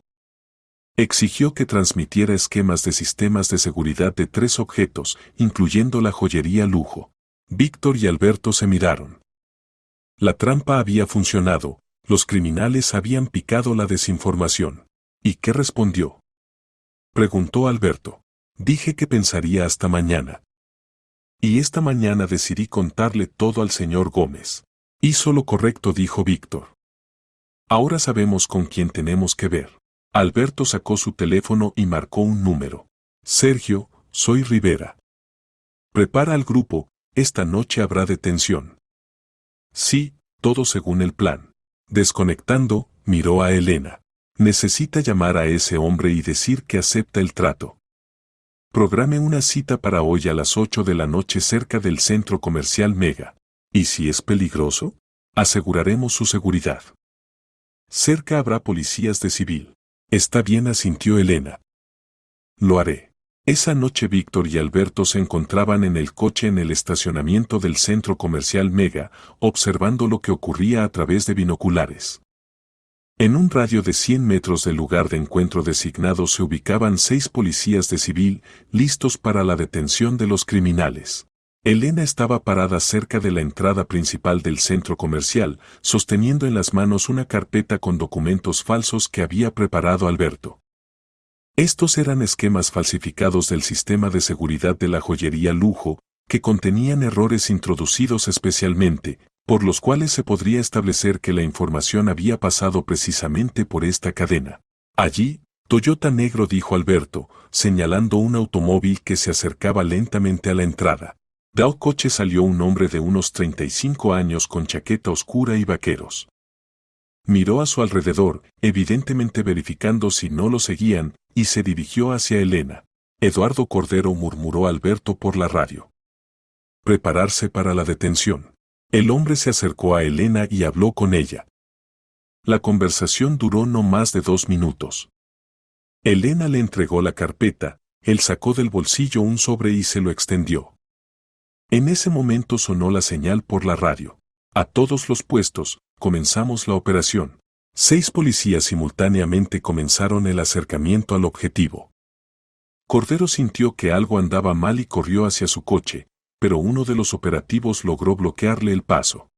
Exigió que transmitiera esquemas de sistemas de seguridad de 3 objetos, incluyendo la joyería lujo. Víctor y Alberto se miraron. La trampa había funcionado, los criminales habían picado la desinformación. ¿Y qué respondió? Preguntó Alberto. Dije que pensaría hasta mañana. Y esta mañana decidí contarle todo al señor Gómez. Hizo lo correcto, dijo Víctor. Ahora sabemos con quién tenemos que ver. Alberto sacó su teléfono y marcó un número. Sergio, soy Rivera. Prepara al grupo, esta noche habrá detención. Sí, todo según el plan. Desconectando, miró a Elena. Necesita llamar a ese hombre y decir que acepta el trato. Programe una cita para hoy a las 8 de la noche cerca del centro comercial Mega. ¿Y si es peligroso? Aseguraremos su seguridad. Cerca habrá policías de civil. Está bien, asintió Elena. Lo haré. Esa noche Víctor y Alberto se encontraban en el coche en el estacionamiento del centro comercial Mega, observando lo que ocurría a través de binoculares. En un radio de 100 metros del lugar de encuentro designado se ubicaban 6 policías de civil, listos para la detención de los criminales. Elena estaba parada cerca de la entrada principal del centro comercial, sosteniendo en las manos una carpeta con documentos falsos que había preparado Alberto. Estos eran esquemas falsificados del sistema de seguridad de la joyería lujo, que contenían errores introducidos especialmente, por los cuales se podría establecer que la información había pasado precisamente por esta cadena. Allí, Toyota negro, dijo Alberto, señalando un automóvil que se acercaba lentamente a la entrada. Del coche salió un hombre de unos 35 años con chaqueta oscura y vaqueros. Miró a su alrededor, evidentemente verificando si no lo seguían, y se dirigió hacia Elena. Eduardo Cordero, murmuró Alberto por la radio. Prepararse para la detención. El hombre se acercó a Elena y habló con ella. La conversación duró no más de 2 minutos. Elena le entregó la carpeta, él sacó del bolsillo un sobre y se lo extendió. En ese momento sonó la señal por la radio. A todos los puestos, comenzamos la operación. 6 policías simultáneamente comenzaron el acercamiento al objetivo. Cordero sintió que algo andaba mal y corrió hacia su coche, pero uno de los operativos logró bloquearle el paso.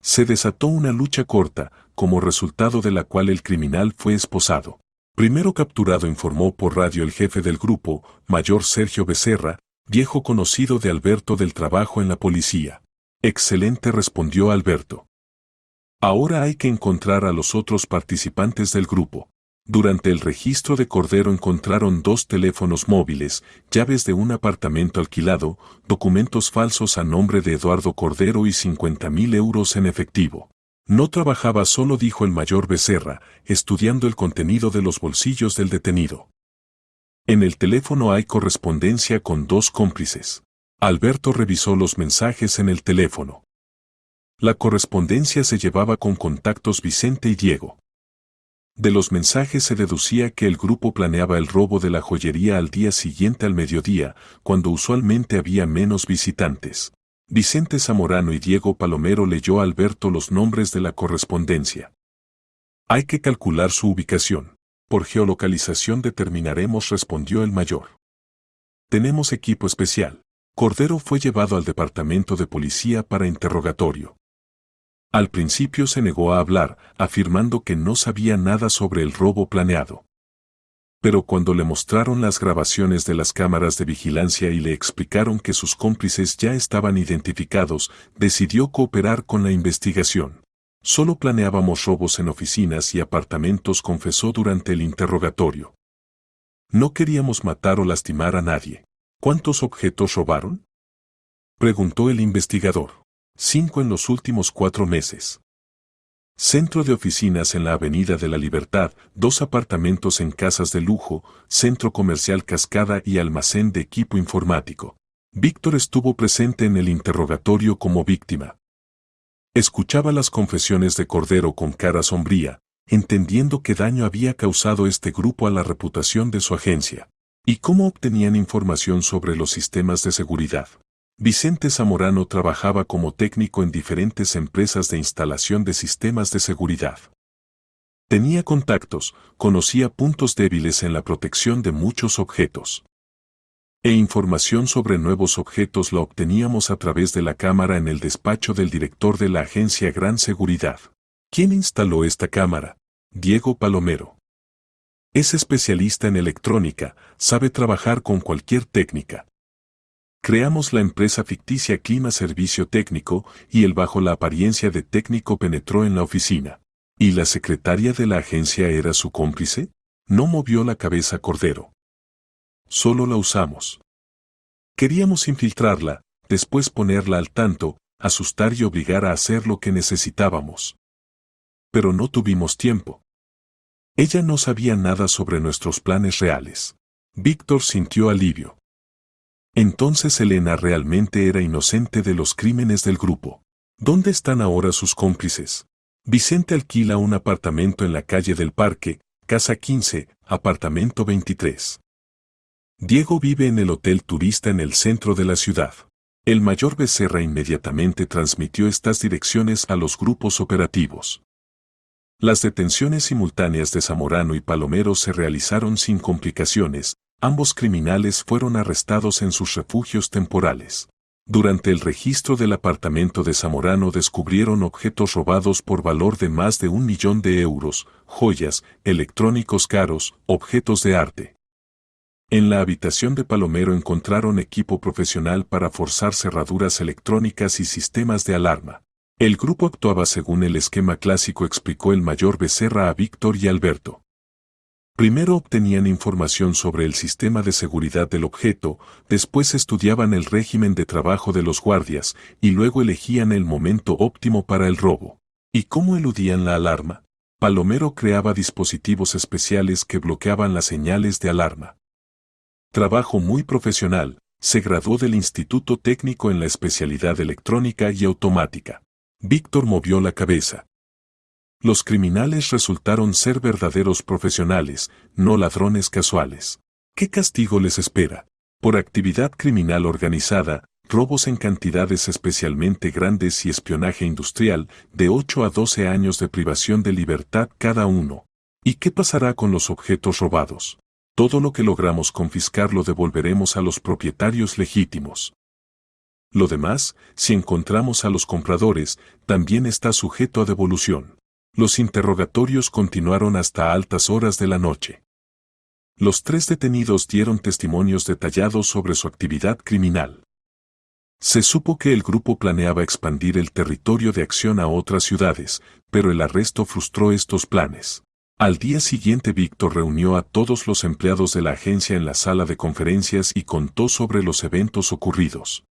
Se desató una lucha corta, como resultado de la cual el criminal fue esposado. Primero capturado, informó por radio el jefe del grupo, mayor Sergio Becerra, viejo conocido de Alberto del trabajo en la policía. Excelente, respondió Alberto. Ahora hay que encontrar a los otros participantes del grupo. Durante el registro de Cordero encontraron 2 teléfonos móviles, llaves de un apartamento alquilado, documentos falsos a nombre de Eduardo Cordero y 50.000 euros en efectivo. No trabajaba solo, dijo el mayor Becerra, estudiando el contenido de los bolsillos del detenido. En el teléfono hay correspondencia con 2 cómplices. Alberto revisó los mensajes en el teléfono. La correspondencia se llevaba con contactos Vicente y Diego. De los mensajes se deducía que el grupo planeaba el robo de la joyería al día siguiente al mediodía, cuando usualmente había menos visitantes. Vicente Zamorano y Diego Palomero. Leyó a Alberto los nombres de la correspondencia. Hay que calcular su ubicación. Por geolocalización determinaremos, respondió el mayor. Tenemos equipo especial. Cordero fue llevado al departamento de policía para interrogatorio. Al principio se negó a hablar, afirmando que no sabía nada sobre el robo planeado. Pero cuando le mostraron las grabaciones de las cámaras de vigilancia y le explicaron que sus cómplices ya estaban identificados, decidió cooperar con la investigación. Solo planeábamos robos en oficinas y apartamentos, confesó durante el interrogatorio. No queríamos matar o lastimar a nadie. ¿Cuántos objetos robaron?, preguntó el investigador. 5 en los últimos 4 meses. Centro de oficinas en la Avenida de la Libertad, 2 apartamentos en casas de lujo, centro comercial Cascada y almacén de equipo informático. Víctor estuvo presente en el interrogatorio como víctima. Escuchaba las confesiones de Cordero con cara sombría, entendiendo qué daño había causado este grupo a la reputación de su agencia, y cómo obtenían información sobre los sistemas de seguridad. Vicente Zamorano trabajaba como técnico en diferentes empresas de instalación de sistemas de seguridad. Tenía contactos, conocía puntos débiles en la protección de muchos objetos. E información sobre nuevos objetos la obteníamos a través de la cámara en el despacho del director de la agencia Gran Seguridad. ¿Quién instaló esta cámara? Diego Palomero. Es especialista en electrónica, sabe trabajar con cualquier técnica. Creamos la empresa ficticia Clima Servicio Técnico y él bajo la apariencia de técnico penetró en la oficina. ¿Y la secretaria de la agencia era su cómplice? No movió la cabeza Cordero. Solo la usamos. Queríamos infiltrarla, después ponerla al tanto, asustar y obligar a hacer lo que necesitábamos. Pero no tuvimos tiempo. Ella no sabía nada sobre nuestros planes reales. Víctor sintió alivio. Entonces Elena realmente era inocente de los crímenes del grupo. ¿Dónde están ahora sus cómplices? Vicente alquila un apartamento en la calle del Parque, casa 15, apartamento 23. Diego vive en el Hotel Turista en el centro de la ciudad. El mayor Becerra inmediatamente transmitió estas direcciones a los grupos operativos. Las detenciones simultáneas de Zamorano y Palomero se realizaron sin complicaciones, ambos criminales fueron arrestados en sus refugios temporales. Durante el registro del apartamento de Zamorano descubrieron objetos robados por valor de más de 1 millón de euros, joyas, electrónicos caros, objetos de arte. En la habitación de Palomero encontraron equipo profesional para forzar cerraduras electrónicas y sistemas de alarma. El grupo actuaba según el esquema clásico, explicó el mayor Becerra a Víctor y Alberto. Primero obtenían información sobre el sistema de seguridad del objeto, después estudiaban el régimen de trabajo de los guardias, y luego elegían el momento óptimo para el robo. ¿Y cómo eludían la alarma? Palomero creaba dispositivos especiales que bloqueaban las señales de alarma. Trabajo muy profesional, se graduó del Instituto Técnico en la especialidad electrónica y automática. Víctor movió la cabeza. Los criminales resultaron ser verdaderos profesionales, no ladrones casuales. ¿Qué castigo les espera? Por actividad criminal organizada, robos en cantidades especialmente grandes y espionaje industrial, de 8 a 12 años de privación de libertad cada uno. ¿Y qué pasará con los objetos robados? Todo lo que logramos confiscar lo devolveremos a los propietarios legítimos. Lo demás, si encontramos a los compradores, también está sujeto a devolución. Los interrogatorios continuaron hasta altas horas de la noche. Los 3 detenidos dieron testimonios detallados sobre su actividad criminal. Se supo que el grupo planeaba expandir el territorio de acción a otras ciudades, pero el arresto frustró estos planes. Al día siguiente Víctor reunió a todos los empleados de la agencia en la sala de conferencias y contó sobre los eventos ocurridos.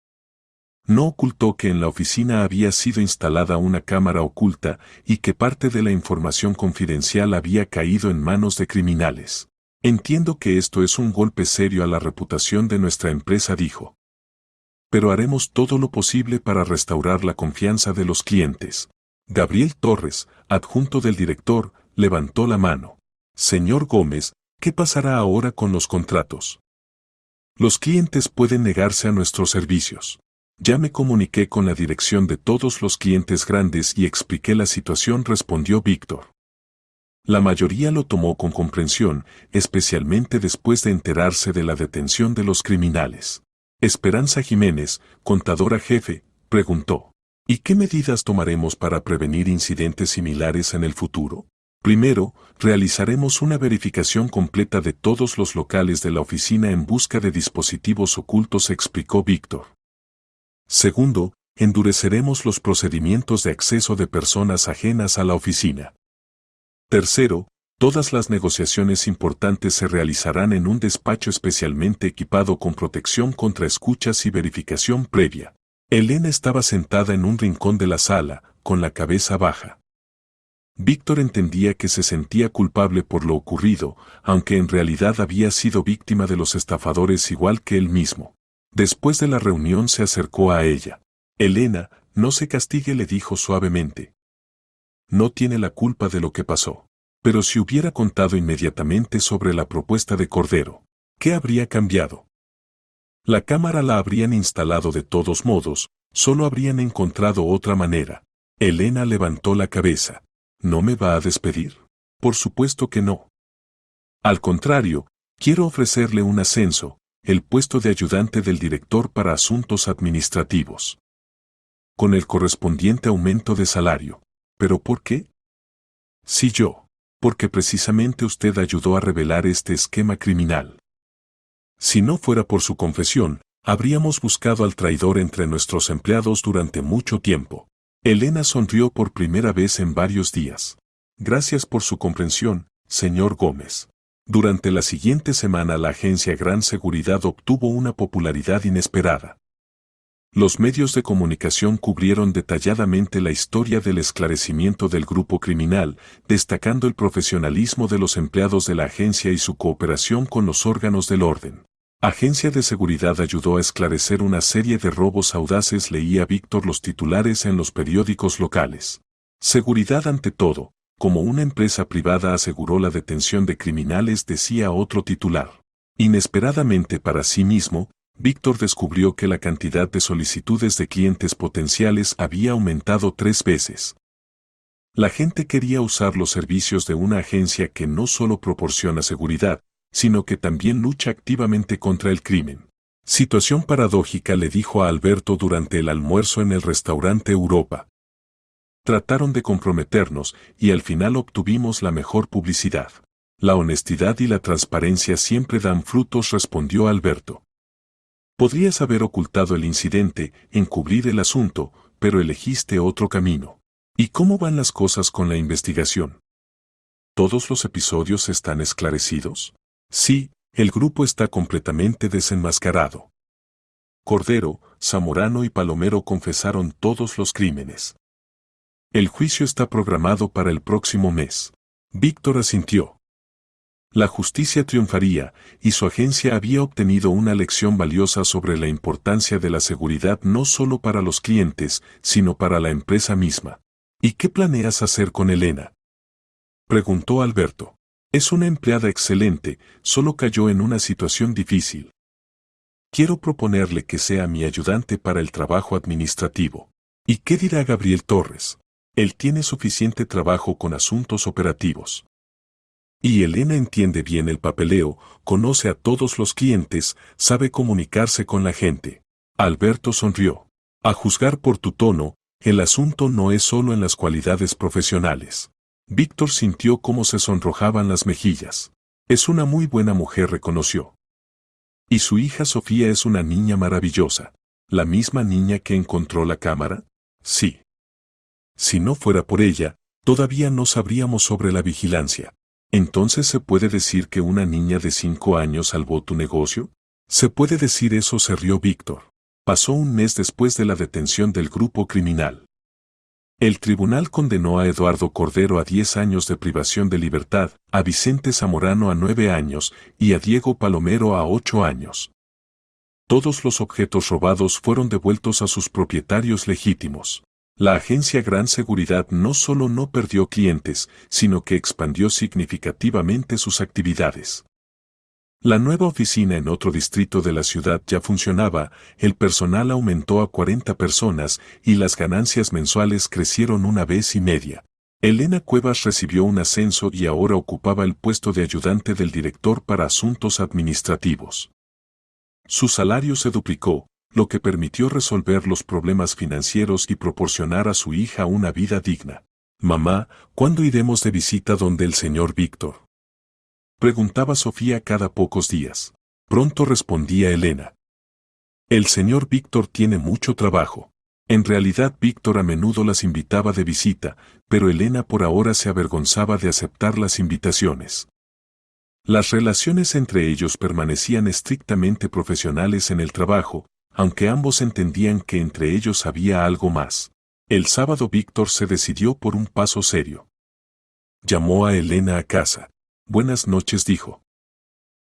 No ocultó que en la oficina había sido instalada una cámara oculta y que parte de la información confidencial había caído en manos de criminales. Entiendo que esto es un golpe serio a la reputación de nuestra empresa, dijo. Pero haremos todo lo posible para restaurar la confianza de los clientes. Gabriel Torres, adjunto del director, levantó la mano. Señor Gómez, ¿qué pasará ahora con los contratos? Los clientes pueden negarse a nuestros servicios. Ya me comuniqué con la dirección de todos los clientes grandes y expliqué la situación, respondió Víctor. La mayoría lo tomó con comprensión, especialmente después de enterarse de la detención de los criminales. Esperanza Jiménez, contadora jefe, preguntó. ¿Y qué medidas tomaremos para prevenir incidentes similares en el futuro? Primero, realizaremos una verificación completa de todos los locales de la oficina en busca de dispositivos ocultos, explicó Víctor. Segundo, endureceremos los procedimientos de acceso de personas ajenas a la oficina. Tercero, todas las negociaciones importantes se realizarán en un despacho especialmente equipado con protección contra escuchas y verificación previa. Elena estaba sentada en un rincón de la sala, con la cabeza baja. Víctor entendía que se sentía culpable por lo ocurrido, aunque en realidad había sido víctima de los estafadores igual que él mismo. Después de la reunión se acercó a ella. Elena, no se castigue, le dijo suavemente. No tiene la culpa de lo que pasó. Pero si hubiera contado inmediatamente sobre la propuesta de Cordero, ¿qué habría cambiado? La cámara la habrían instalado de todos modos, solo habrían encontrado otra manera. Elena levantó la cabeza. ¿No me va a despedir? Por supuesto que no. Al contrario, quiero ofrecerle un ascenso, el puesto de ayudante del director para asuntos administrativos. Con el correspondiente aumento de salario. ¿Pero por qué? Sí, yo. Porque precisamente usted ayudó a revelar este esquema criminal. Si no fuera por su confesión, habríamos buscado al traidor entre nuestros empleados durante mucho tiempo. Elena sonrió por primera vez en varios días. Gracias por su comprensión, señor Gómez. Durante la siguiente semana la agencia Gran Seguridad obtuvo una popularidad inesperada. Los medios de comunicación cubrieron detalladamente la historia del esclarecimiento del grupo criminal, destacando el profesionalismo de los empleados de la agencia y su cooperación con los órganos del orden. Agencia de Seguridad ayudó a esclarecer una serie de robos audaces, leía Víctor los titulares en los periódicos locales. Seguridad ante todo, como una empresa privada aseguró la detención de criminales, decía otro titular. Inesperadamente para sí mismo, Víctor descubrió que la cantidad de solicitudes de clientes potenciales había aumentado 3 veces. La gente quería usar los servicios de una agencia que no solo proporciona seguridad, sino que también lucha activamente contra el crimen. Situación paradójica, le dijo a Alberto durante el almuerzo en el restaurante Europa. Trataron de comprometernos y al final obtuvimos la mejor publicidad. La honestidad y la transparencia siempre dan frutos, respondió Alberto. Podrías haber ocultado el incidente, encubrir el asunto, pero elegiste otro camino. ¿Y cómo van las cosas con la investigación? ¿Todos los episodios están esclarecidos? Sí, el grupo está completamente desenmascarado. Cordero, Zamorano y Palomero confesaron todos los crímenes. El juicio está programado para el próximo mes. Víctor asintió. La justicia triunfaría, y su agencia había obtenido una lección valiosa sobre la importancia de la seguridad no solo para los clientes, sino para la empresa misma. ¿Y qué planeas hacer con Elena?, preguntó Alberto. Es una empleada excelente, solo cayó en una situación difícil. Quiero proponerle que sea mi ayudante para el trabajo administrativo. ¿Y qué dirá Gabriel Torres? Él tiene suficiente trabajo con asuntos operativos. Y Elena entiende bien el papeleo, conoce a todos los clientes, sabe comunicarse con la gente. Alberto sonrió. A juzgar por tu tono, el asunto no es solo en las cualidades profesionales. Víctor sintió cómo se sonrojaban las mejillas. Es una muy buena mujer, reconoció. Y su hija Sofía es una niña maravillosa. ¿La misma niña que encontró la cámara? Sí. Si no fuera por ella, todavía no sabríamos sobre la vigilancia. ¿Entonces se puede decir que una niña de 5 años salvó tu negocio? ¿Se puede decir eso?, se rió Víctor. Pasó un mes después de la detención del grupo criminal. El tribunal condenó a Eduardo Cordero a 10 años de privación de libertad, a Vicente Zamorano a 9 años y a Diego Palomero a 8 años. Todos los objetos robados fueron devueltos a sus propietarios legítimos. La agencia Gran Seguridad no solo no perdió clientes, sino que expandió significativamente sus actividades. La nueva oficina en otro distrito de la ciudad ya funcionaba, el personal aumentó a 40 personas y las ganancias mensuales crecieron 1,5 veces. Elena Cuevas recibió un ascenso y ahora ocupaba el puesto de ayudante del director para asuntos administrativos. Su salario se duplicó, lo que permitió resolver los problemas financieros y proporcionar a su hija una vida digna. Mamá, ¿cuándo iremos de visita donde el señor Víctor?, preguntaba Sofía cada pocos días. Pronto, respondía Elena. El señor Víctor tiene mucho trabajo. En realidad Víctor a menudo las invitaba de visita, pero Elena por ahora se avergonzaba de aceptar las invitaciones. Las relaciones entre ellos permanecían estrictamente profesionales en el trabajo, aunque ambos entendían que entre ellos había algo más. El sábado Víctor se decidió por un paso serio. Llamó a Elena a casa. Buenas noches, dijo.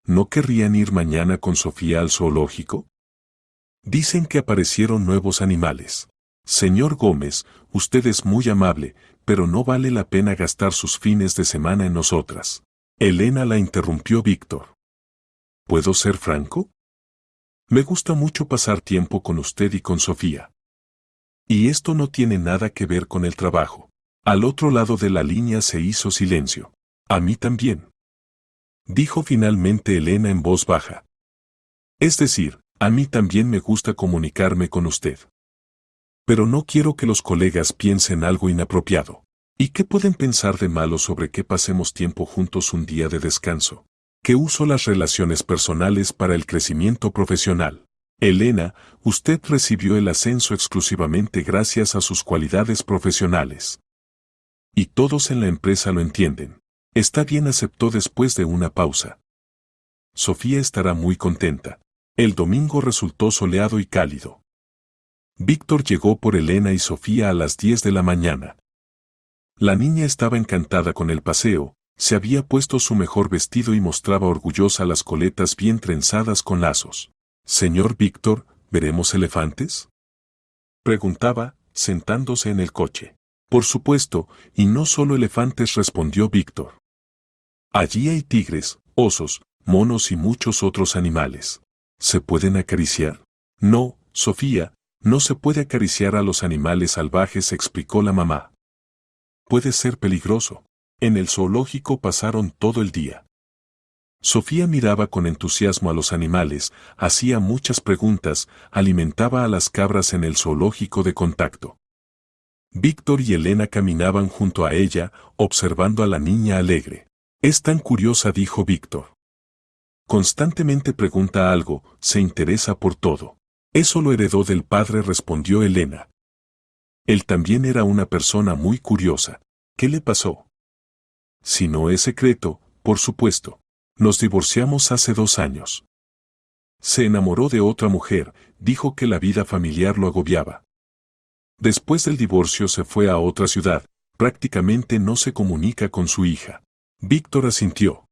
¿No querrían ir mañana con Sofía al zoológico? Dicen que aparecieron nuevos animales. Señor Gómez, usted es muy amable, pero no vale la pena gastar sus fines de semana en nosotras. Elena la interrumpió Víctor. ¿Puedo ser franco? Me gusta mucho pasar tiempo con usted y con Sofía. Y esto no tiene nada que ver con el trabajo. Al otro lado de la línea se hizo silencio. A mí también. Dijo finalmente Elena en voz baja. Es decir, a mí también me gusta comunicarme con usted. Pero no quiero que los colegas piensen algo inapropiado. ¿Y qué pueden pensar de malo sobre que pasemos tiempo juntos un día de descanso? Que uso las relaciones personales para el crecimiento profesional. Elena, usted recibió el ascenso exclusivamente gracias a sus cualidades profesionales. Y todos en la empresa lo entienden. Está bien, aceptó después de una pausa. Sofía estará muy contenta. El domingo resultó soleado y cálido. Víctor llegó por Elena y Sofía a las 10 de la mañana. La niña estaba encantada con el paseo, se había puesto su mejor vestido y mostraba orgullosa las coletas bien trenzadas con lazos. «Señor Víctor, ¿veremos elefantes?», preguntaba, sentándose en el coche. «Por supuesto, y no solo elefantes», respondió Víctor. «Allí hay tigres, osos, monos y muchos otros animales. ¿Se pueden acariciar?». «No, Sofía, no se puede acariciar a los animales salvajes», explicó la mamá. «Puede ser peligroso». En el zoológico pasaron todo el día. Sofía miraba con entusiasmo a los animales, hacía muchas preguntas, alimentaba a las cabras en el zoológico de contacto. Víctor y Elena caminaban junto a ella, observando a la niña alegre. «Es tan curiosa», dijo Víctor. «Constantemente pregunta algo, se interesa por todo». «Eso lo heredó del padre», respondió Elena. «Él también era una persona muy curiosa». «¿Qué le pasó?». «Si no es secreto, por supuesto. Nos divorciamos hace 2 años. Se enamoró de otra mujer, dijo que la vida familiar lo agobiaba. Después del divorcio se fue a otra ciudad, prácticamente no se comunica con su hija». Víctor asintió.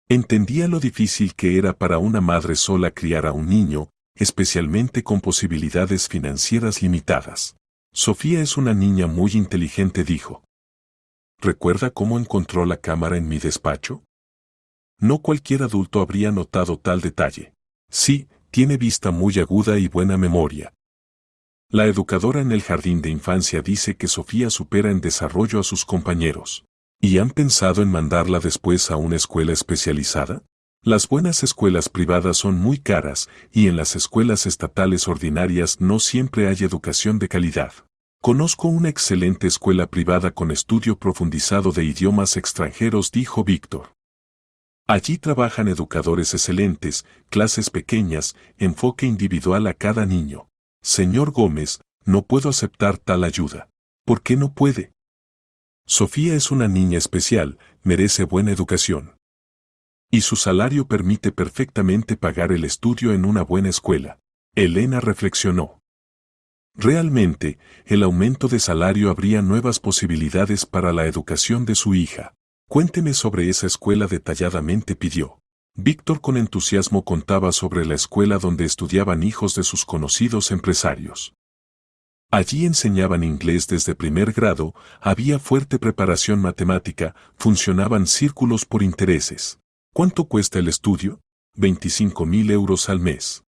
Entendía lo difícil que era para una madre sola criar a un niño, especialmente con posibilidades financieras limitadas. «Sofía es una niña muy inteligente», dijo. «¿Recuerda cómo encontró la cámara en mi despacho?». No cualquier adulto habría notado tal detalle. «Sí, tiene vista muy aguda y buena memoria». La educadora en el jardín de infancia dice que Sofía supera en desarrollo a sus compañeros. ¿Y han pensado en mandarla después a una escuela especializada? Las buenas escuelas privadas son muy caras y en las escuelas estatales ordinarias no siempre hay educación de calidad. Conozco una excelente escuela privada con estudio profundizado de idiomas extranjeros, dijo Víctor. Allí trabajan educadores excelentes, clases pequeñas, enfoque individual a cada niño. Señor Gómez, no puedo aceptar tal ayuda. ¿Por qué no puede? Sofía es una niña especial, merece buena educación. Y su salario permite perfectamente pagar el estudio en una buena escuela. Elena reflexionó. Realmente, el aumento de salario abría nuevas posibilidades para la educación de su hija. Cuénteme sobre esa escuela detalladamente, pidió. Víctor con entusiasmo contaba sobre la escuela donde estudiaban hijos de sus conocidos empresarios. Allí enseñaban inglés desde primer grado, había fuerte preparación matemática, funcionaban círculos por intereses. ¿Cuánto cuesta el estudio? 25.000 euros al mes.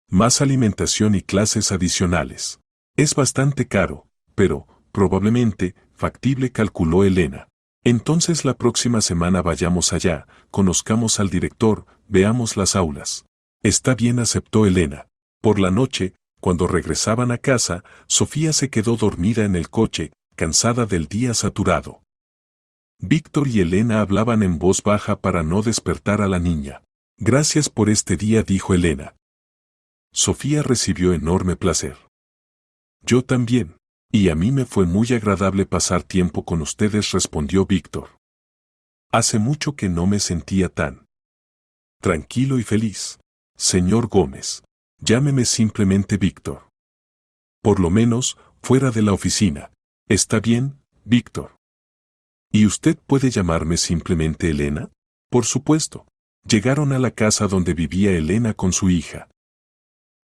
Más alimentación y clases adicionales. Es bastante caro, pero, probablemente, factible, calculó Elena. Entonces la próxima semana vayamos allá, conozcamos al director, veamos las aulas. Está bien, aceptó Elena. Por la noche, cuando regresaban a casa, Sofía se quedó dormida en el coche, cansada del día saturado. Víctor y Elena hablaban en voz baja para no despertar a la niña. Gracias por este día, dijo Elena. Sofía recibió enorme placer. Yo también. Y a mí me fue muy agradable pasar tiempo con ustedes, respondió Víctor. Hace mucho que no me sentía tan tranquilo y feliz. Señor Gómez. Llámeme simplemente Víctor. Por lo menos, fuera de la oficina. ¿Está bien, Víctor? ¿Y usted puede llamarme simplemente Elena? Por supuesto. Llegaron a la casa donde vivía Elena con su hija.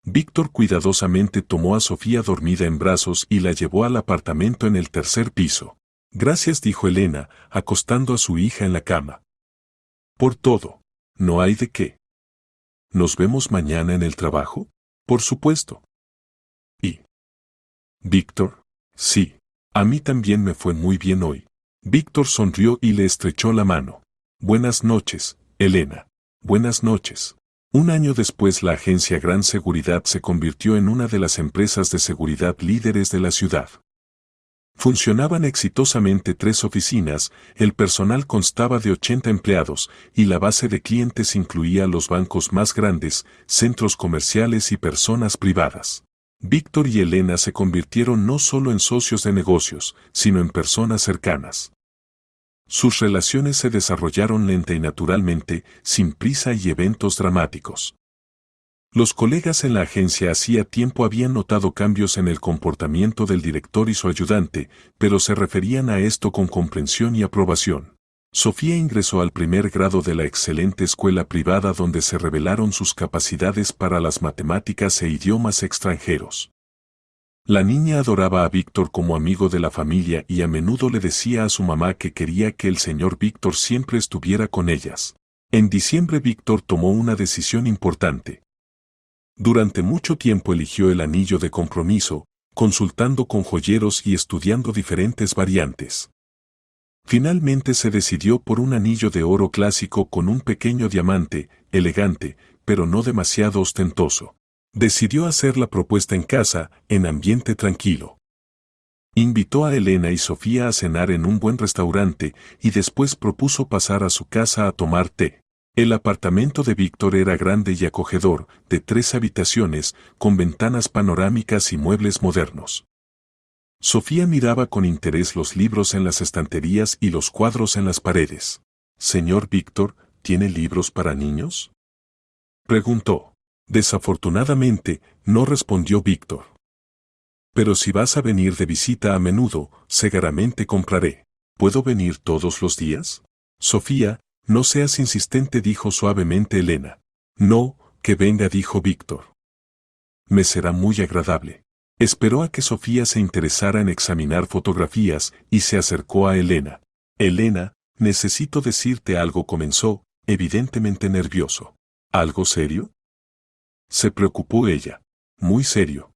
Víctor cuidadosamente tomó a Sofía dormida en brazos y la llevó al apartamento en el tercer piso. Gracias, dijo Elena, acostando a su hija en la cama. Por todo. No hay de qué. ¿Nos vemos mañana en el trabajo? Por supuesto. ¿Y Víctor? Sí. A mí también me fue muy bien hoy. Víctor sonrió y le estrechó la mano. Buenas noches, Elena. Buenas noches. Un año después la agencia Gran Seguridad se convirtió en una de las empresas de seguridad líderes de la ciudad. Funcionaban exitosamente 3 oficinas, el personal constaba de 80 empleados, y la base de clientes incluía los bancos más grandes, centros comerciales y personas privadas. Víctor y Elena se convirtieron no solo en socios de negocios, sino en personas cercanas. Sus relaciones se desarrollaron lenta y naturalmente, sin prisa y eventos dramáticos. Los colegas en la agencia hacía tiempo habían notado cambios en el comportamiento del director y su ayudante, pero se referían a esto con comprensión y aprobación. Sofía ingresó al primer grado de la excelente escuela privada donde se revelaron sus capacidades para las matemáticas e idiomas extranjeros. La niña adoraba a Víctor como amigo de la familia y a menudo le decía a su mamá que quería que el señor Víctor siempre estuviera con ellas. En diciembre Víctor tomó una decisión importante. Durante mucho tiempo eligió el anillo de compromiso, consultando con joyeros y estudiando diferentes variantes. Finalmente se decidió por un anillo de oro clásico con un pequeño diamante, elegante, pero no demasiado ostentoso. Decidió hacer la propuesta en casa, en ambiente tranquilo. Invitó a Elena y Sofía a cenar en un buen restaurante y después propuso pasar a su casa a tomar té. El apartamento de Víctor era grande y acogedor, de 3 habitaciones, con ventanas panorámicas y muebles modernos. Sofía miraba con interés los libros en las estanterías y los cuadros en las paredes. «Señor Víctor, ¿tiene libros para niños?», preguntó. Desafortunadamente, no respondió Víctor. «Pero si vas a venir de visita a menudo, seguramente compraré. ¿Puedo venir todos los días?». «Sofía, no seas insistente», dijo suavemente Elena. «No, que venga», dijo Víctor. «Me será muy agradable». Esperó a que Sofía se interesara en examinar fotografías y se acercó a Elena. «Elena, necesito decirte algo», comenzó, evidentemente nervioso. «¿Algo serio?», se preocupó ella. «Muy serio.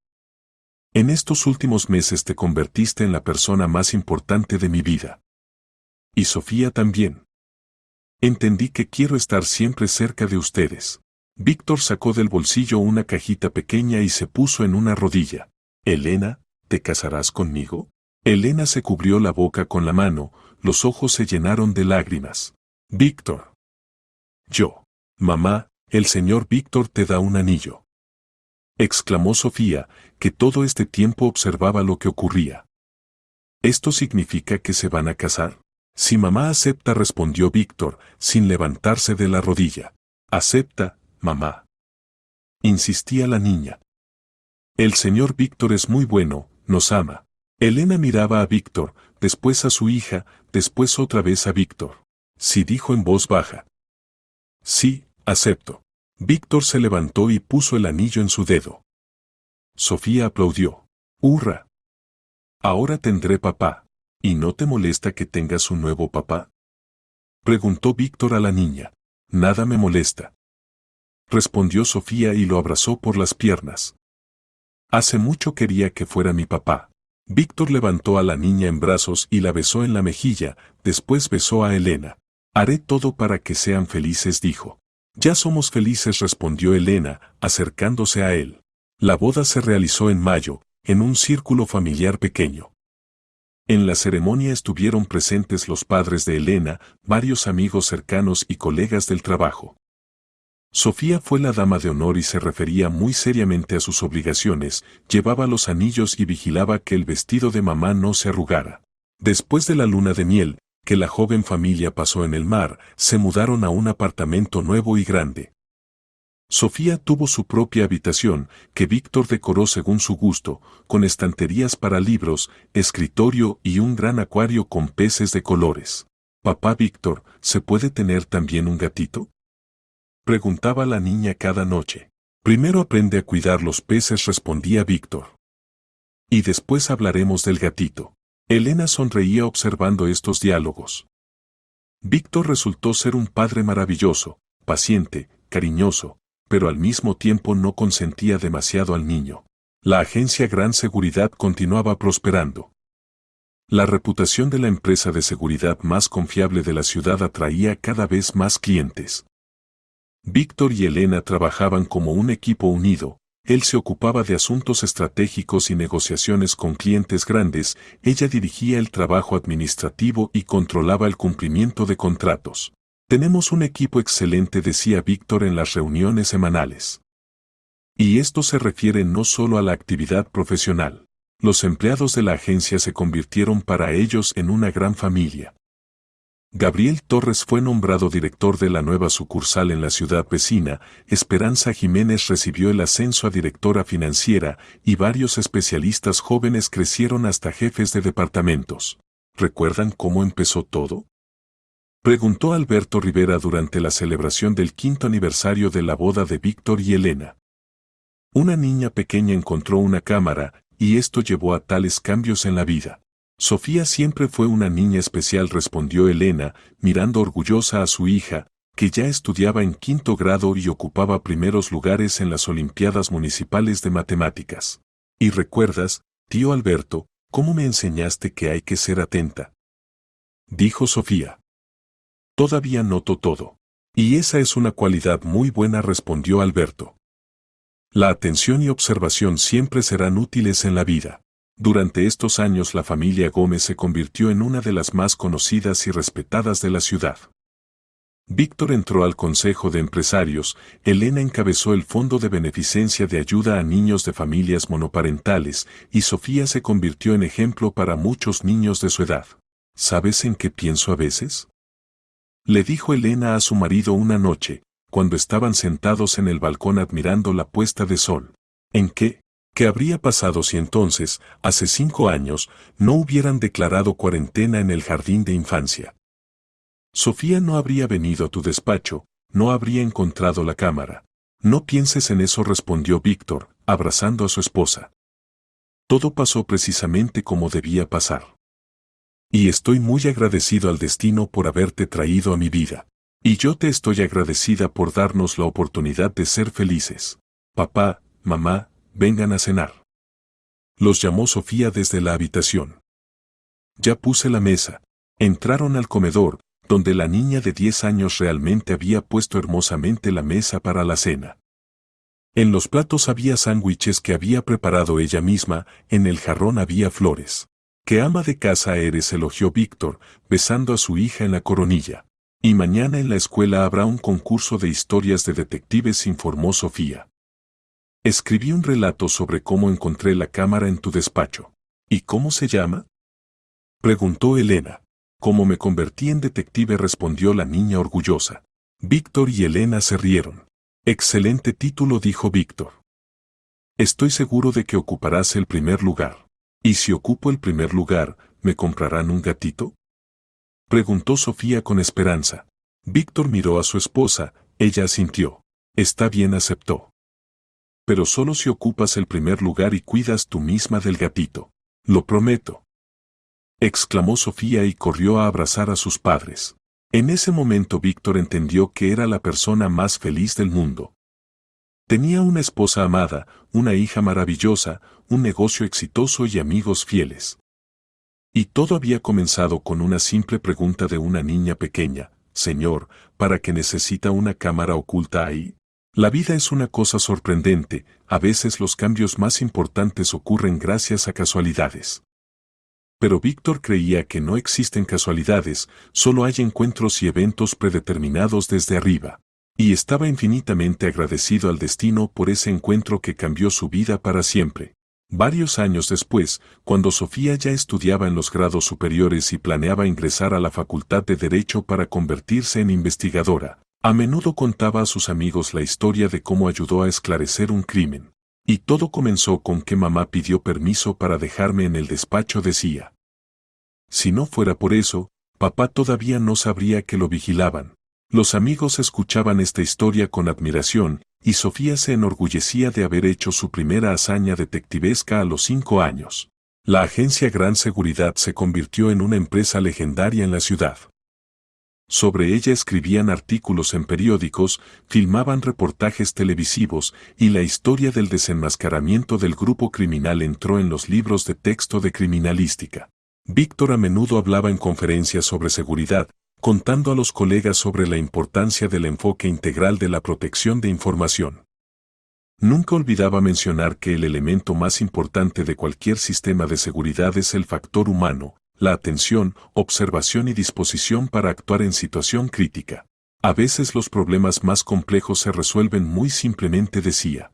En estos últimos meses te convertiste en la persona más importante de mi vida. Y Sofía también. Entendí que quiero estar siempre cerca de ustedes». Víctor sacó del bolsillo una cajita pequeña y se puso en una rodilla. «Elena, ¿te casarás conmigo?». Elena se cubrió la boca con la mano, los ojos se llenaron de lágrimas. «Víctor». «Yo». «Mamá, el señor Víctor te da un anillo», exclamó Sofía, que todo este tiempo observaba lo que ocurría. «¿Esto significa que se van a casar?». «Si mamá acepta», respondió Víctor, sin levantarse de la rodilla. «Acepta, mamá», insistía la niña. «El señor Víctor es muy bueno, nos ama». Elena miraba a Víctor, después a su hija, después otra vez a Víctor. Sí, dijo en voz baja. «Sí, acepto». Víctor se levantó y puso el anillo en su dedo. Sofía aplaudió. «¡Hurra! Ahora tendré papá. ¿Y no te molesta que tengas un nuevo papá?», preguntó Víctor a la niña. «Nada me molesta», respondió Sofía y lo abrazó por las piernas. «Hace mucho quería que fuera mi papá». Víctor levantó a la niña en brazos y la besó en la mejilla, después besó a Elena. «Haré todo para que sean felices», dijo. «Ya somos felices», respondió Elena, acercándose a él. La boda se realizó en mayo, en un círculo familiar pequeño. En la ceremonia estuvieron presentes los padres de Elena, varios amigos cercanos y colegas del trabajo. Sofía fue la dama de honor y se refería muy seriamente a sus obligaciones, llevaba los anillos y vigilaba que el vestido de mamá no se arrugara. Después de la luna de miel, que la joven familia pasó en el mar, se mudaron a un apartamento nuevo y grande. Sofía tuvo su propia habitación, que Víctor decoró según su gusto, con estanterías para libros, escritorio y un gran acuario con peces de colores. «Papá Víctor, ¿se puede tener también un gatito?», preguntaba la niña cada noche. Primero aprende a cuidar los peces, respondía Víctor. Y después hablaremos del gatito. Elena sonreía observando estos diálogos. Víctor resultó ser un padre maravilloso, paciente, cariñoso, pero al mismo tiempo no consentía demasiado al niño. La agencia Gran Seguridad continuaba prosperando. La reputación de la empresa de seguridad más confiable de la ciudad atraía cada vez más clientes. Víctor y Elena trabajaban como un equipo unido. Él se ocupaba de asuntos estratégicos y negociaciones con clientes grandes, ella dirigía el trabajo administrativo y controlaba el cumplimiento de contratos. Tenemos un equipo excelente, decía Víctor en las reuniones semanales. Y esto se refiere no solo a la actividad profesional. Los empleados de la agencia se convirtieron para ellos en una gran familia. Gabriel Torres fue nombrado director de la nueva sucursal en la ciudad vecina, Esperanza Jiménez recibió el ascenso a directora financiera y varios especialistas jóvenes crecieron hasta jefes de departamentos. ¿Recuerdan cómo empezó todo? Preguntó Alberto Rivera durante la celebración del 5º aniversario de la boda de Víctor y Elena. Una niña pequeña encontró una cámara, y esto llevó a tales cambios en la vida. Sofía siempre fue una niña especial, respondió Elena, mirando orgullosa a su hija, que ya estudiaba en 5º grado y ocupaba primeros lugares en las Olimpiadas Municipales de Matemáticas. ¿Y recuerdas, tío Alberto, cómo me enseñaste que hay que ser atenta? Dijo Sofía. Todavía noto todo. Y esa es una cualidad muy buena, respondió Alberto. La atención y observación siempre serán útiles en la vida. Durante estos años la familia Gómez se convirtió en una de las más conocidas y respetadas de la ciudad. Víctor entró al Consejo de Empresarios, Elena encabezó el Fondo de Beneficencia de Ayuda a Niños de Familias Monoparentales y Sofía se convirtió en ejemplo para muchos niños de su edad. ¿Sabes en qué pienso a veces? Le dijo Elena a su marido una noche, cuando estaban sentados en el balcón admirando la puesta de sol. ¿En qué? ¿Qué habría pasado si entonces, hace 5 años, no hubieran declarado cuarentena en el jardín de infancia? Sofía no habría venido a tu despacho, no habría encontrado la cámara. No pienses en eso, respondió Víctor, abrazando a su esposa. Todo pasó precisamente como debía pasar. Y estoy muy agradecido al destino por haberte traído a mi vida. Y yo te estoy agradecida por darnos la oportunidad de ser felices. Papá, mamá, vengan a cenar. Los llamó Sofía desde la habitación. Ya puse la mesa. Entraron al comedor, donde la niña de 10 años realmente había puesto hermosamente la mesa para la cena. En los platos había sándwiches que había preparado ella misma, en el jarrón había flores. «¿Qué ama de casa eres?», elogió Víctor, besando a su hija en la coronilla. «Y mañana en la escuela habrá un concurso de historias de detectives», informó Sofía. «Escribí un relato sobre cómo encontré la cámara en tu despacho». «¿Y cómo se llama?», preguntó Elena. «Cómo me convertí en detective», respondió la niña orgullosa. Víctor y Elena se rieron. «Excelente título», dijo Víctor. «Estoy seguro de que ocuparás el primer lugar». «¿Y si ocupo el primer lugar, me comprarán un gatito?», preguntó Sofía con esperanza. Víctor miró a su esposa, ella asintió. «Está bien», aceptó. «Pero solo si ocupas el primer lugar y cuidas tú misma del gatito». «Lo prometo», exclamó Sofía y corrió a abrazar a sus padres. En ese momento Víctor entendió que era la persona más feliz del mundo. Tenía una esposa amada, una hija maravillosa, un negocio exitoso y amigos fieles. Y todo había comenzado con una simple pregunta de una niña pequeña: «Señor, ¿para qué necesita una cámara oculta ahí?». La vida es una cosa sorprendente, a veces los cambios más importantes ocurren gracias a casualidades. Pero Víctor creía que no existen casualidades, solo hay encuentros y eventos predeterminados desde arriba. Y estaba infinitamente agradecido al destino por ese encuentro que cambió su vida para siempre. Varios años después, cuando Sofía ya estudiaba en los grados superiores y planeaba ingresar a la Facultad de Derecho para convertirse en investigadora, a menudo contaba a sus amigos la historia de cómo ayudó a esclarecer un crimen. Y todo comenzó con que mamá pidió permiso para dejarme en el despacho, decía. Si no fuera por eso, papá todavía no sabría que lo vigilaban. Los amigos escuchaban esta historia con admiración, y Sofía se enorgullecía de haber hecho su primera hazaña detectivesca a los 5 años. La agencia Gran Seguridad se convirtió en una empresa legendaria en la ciudad. Sobre ella escribían artículos en periódicos, filmaban reportajes televisivos y la historia del desenmascaramiento del grupo criminal entró en los libros de texto de criminalística. Víctor a menudo hablaba en conferencias sobre seguridad, contando a los colegas sobre la importancia del enfoque integral de la protección de información. Nunca olvidaba mencionar que el elemento más importante de cualquier sistema de seguridad es el factor humano, la atención, observación y disposición para actuar en situación crítica. A veces los problemas más complejos se resuelven muy simplemente, decía.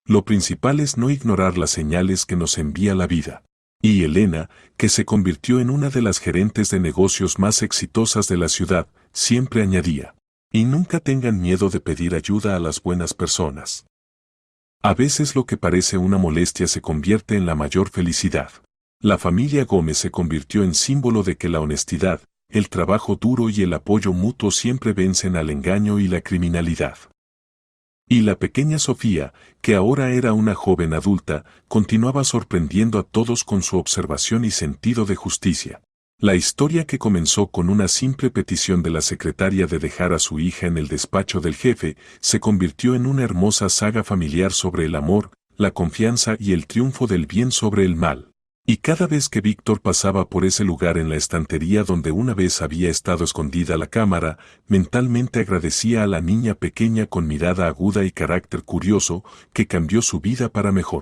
Lo principal es no ignorar las señales que nos envía la vida. Y Elena, que se convirtió en una de las gerentes de negocios más exitosas de la ciudad, siempre añadía, y nunca tengan miedo de pedir ayuda a las buenas personas. A veces lo que parece una molestia se convierte en la mayor felicidad. La familia Gómez se convirtió en símbolo de que la honestidad, el trabajo duro y el apoyo mutuo siempre vencen al engaño y la criminalidad. Y la pequeña Sofía, que ahora era una joven adulta, continuaba sorprendiendo a todos con su observación y sentido de justicia. La historia, que comenzó con una simple petición de la secretaria de dejar a su hija en el despacho del jefe, se convirtió en una hermosa saga familiar sobre el amor, la confianza y el triunfo del bien sobre el mal. Y cada vez que Víctor pasaba por ese lugar en la estantería donde una vez había estado escondida la cámara, mentalmente agradecía a la niña pequeña con mirada aguda y carácter curioso, que cambió su vida para mejor.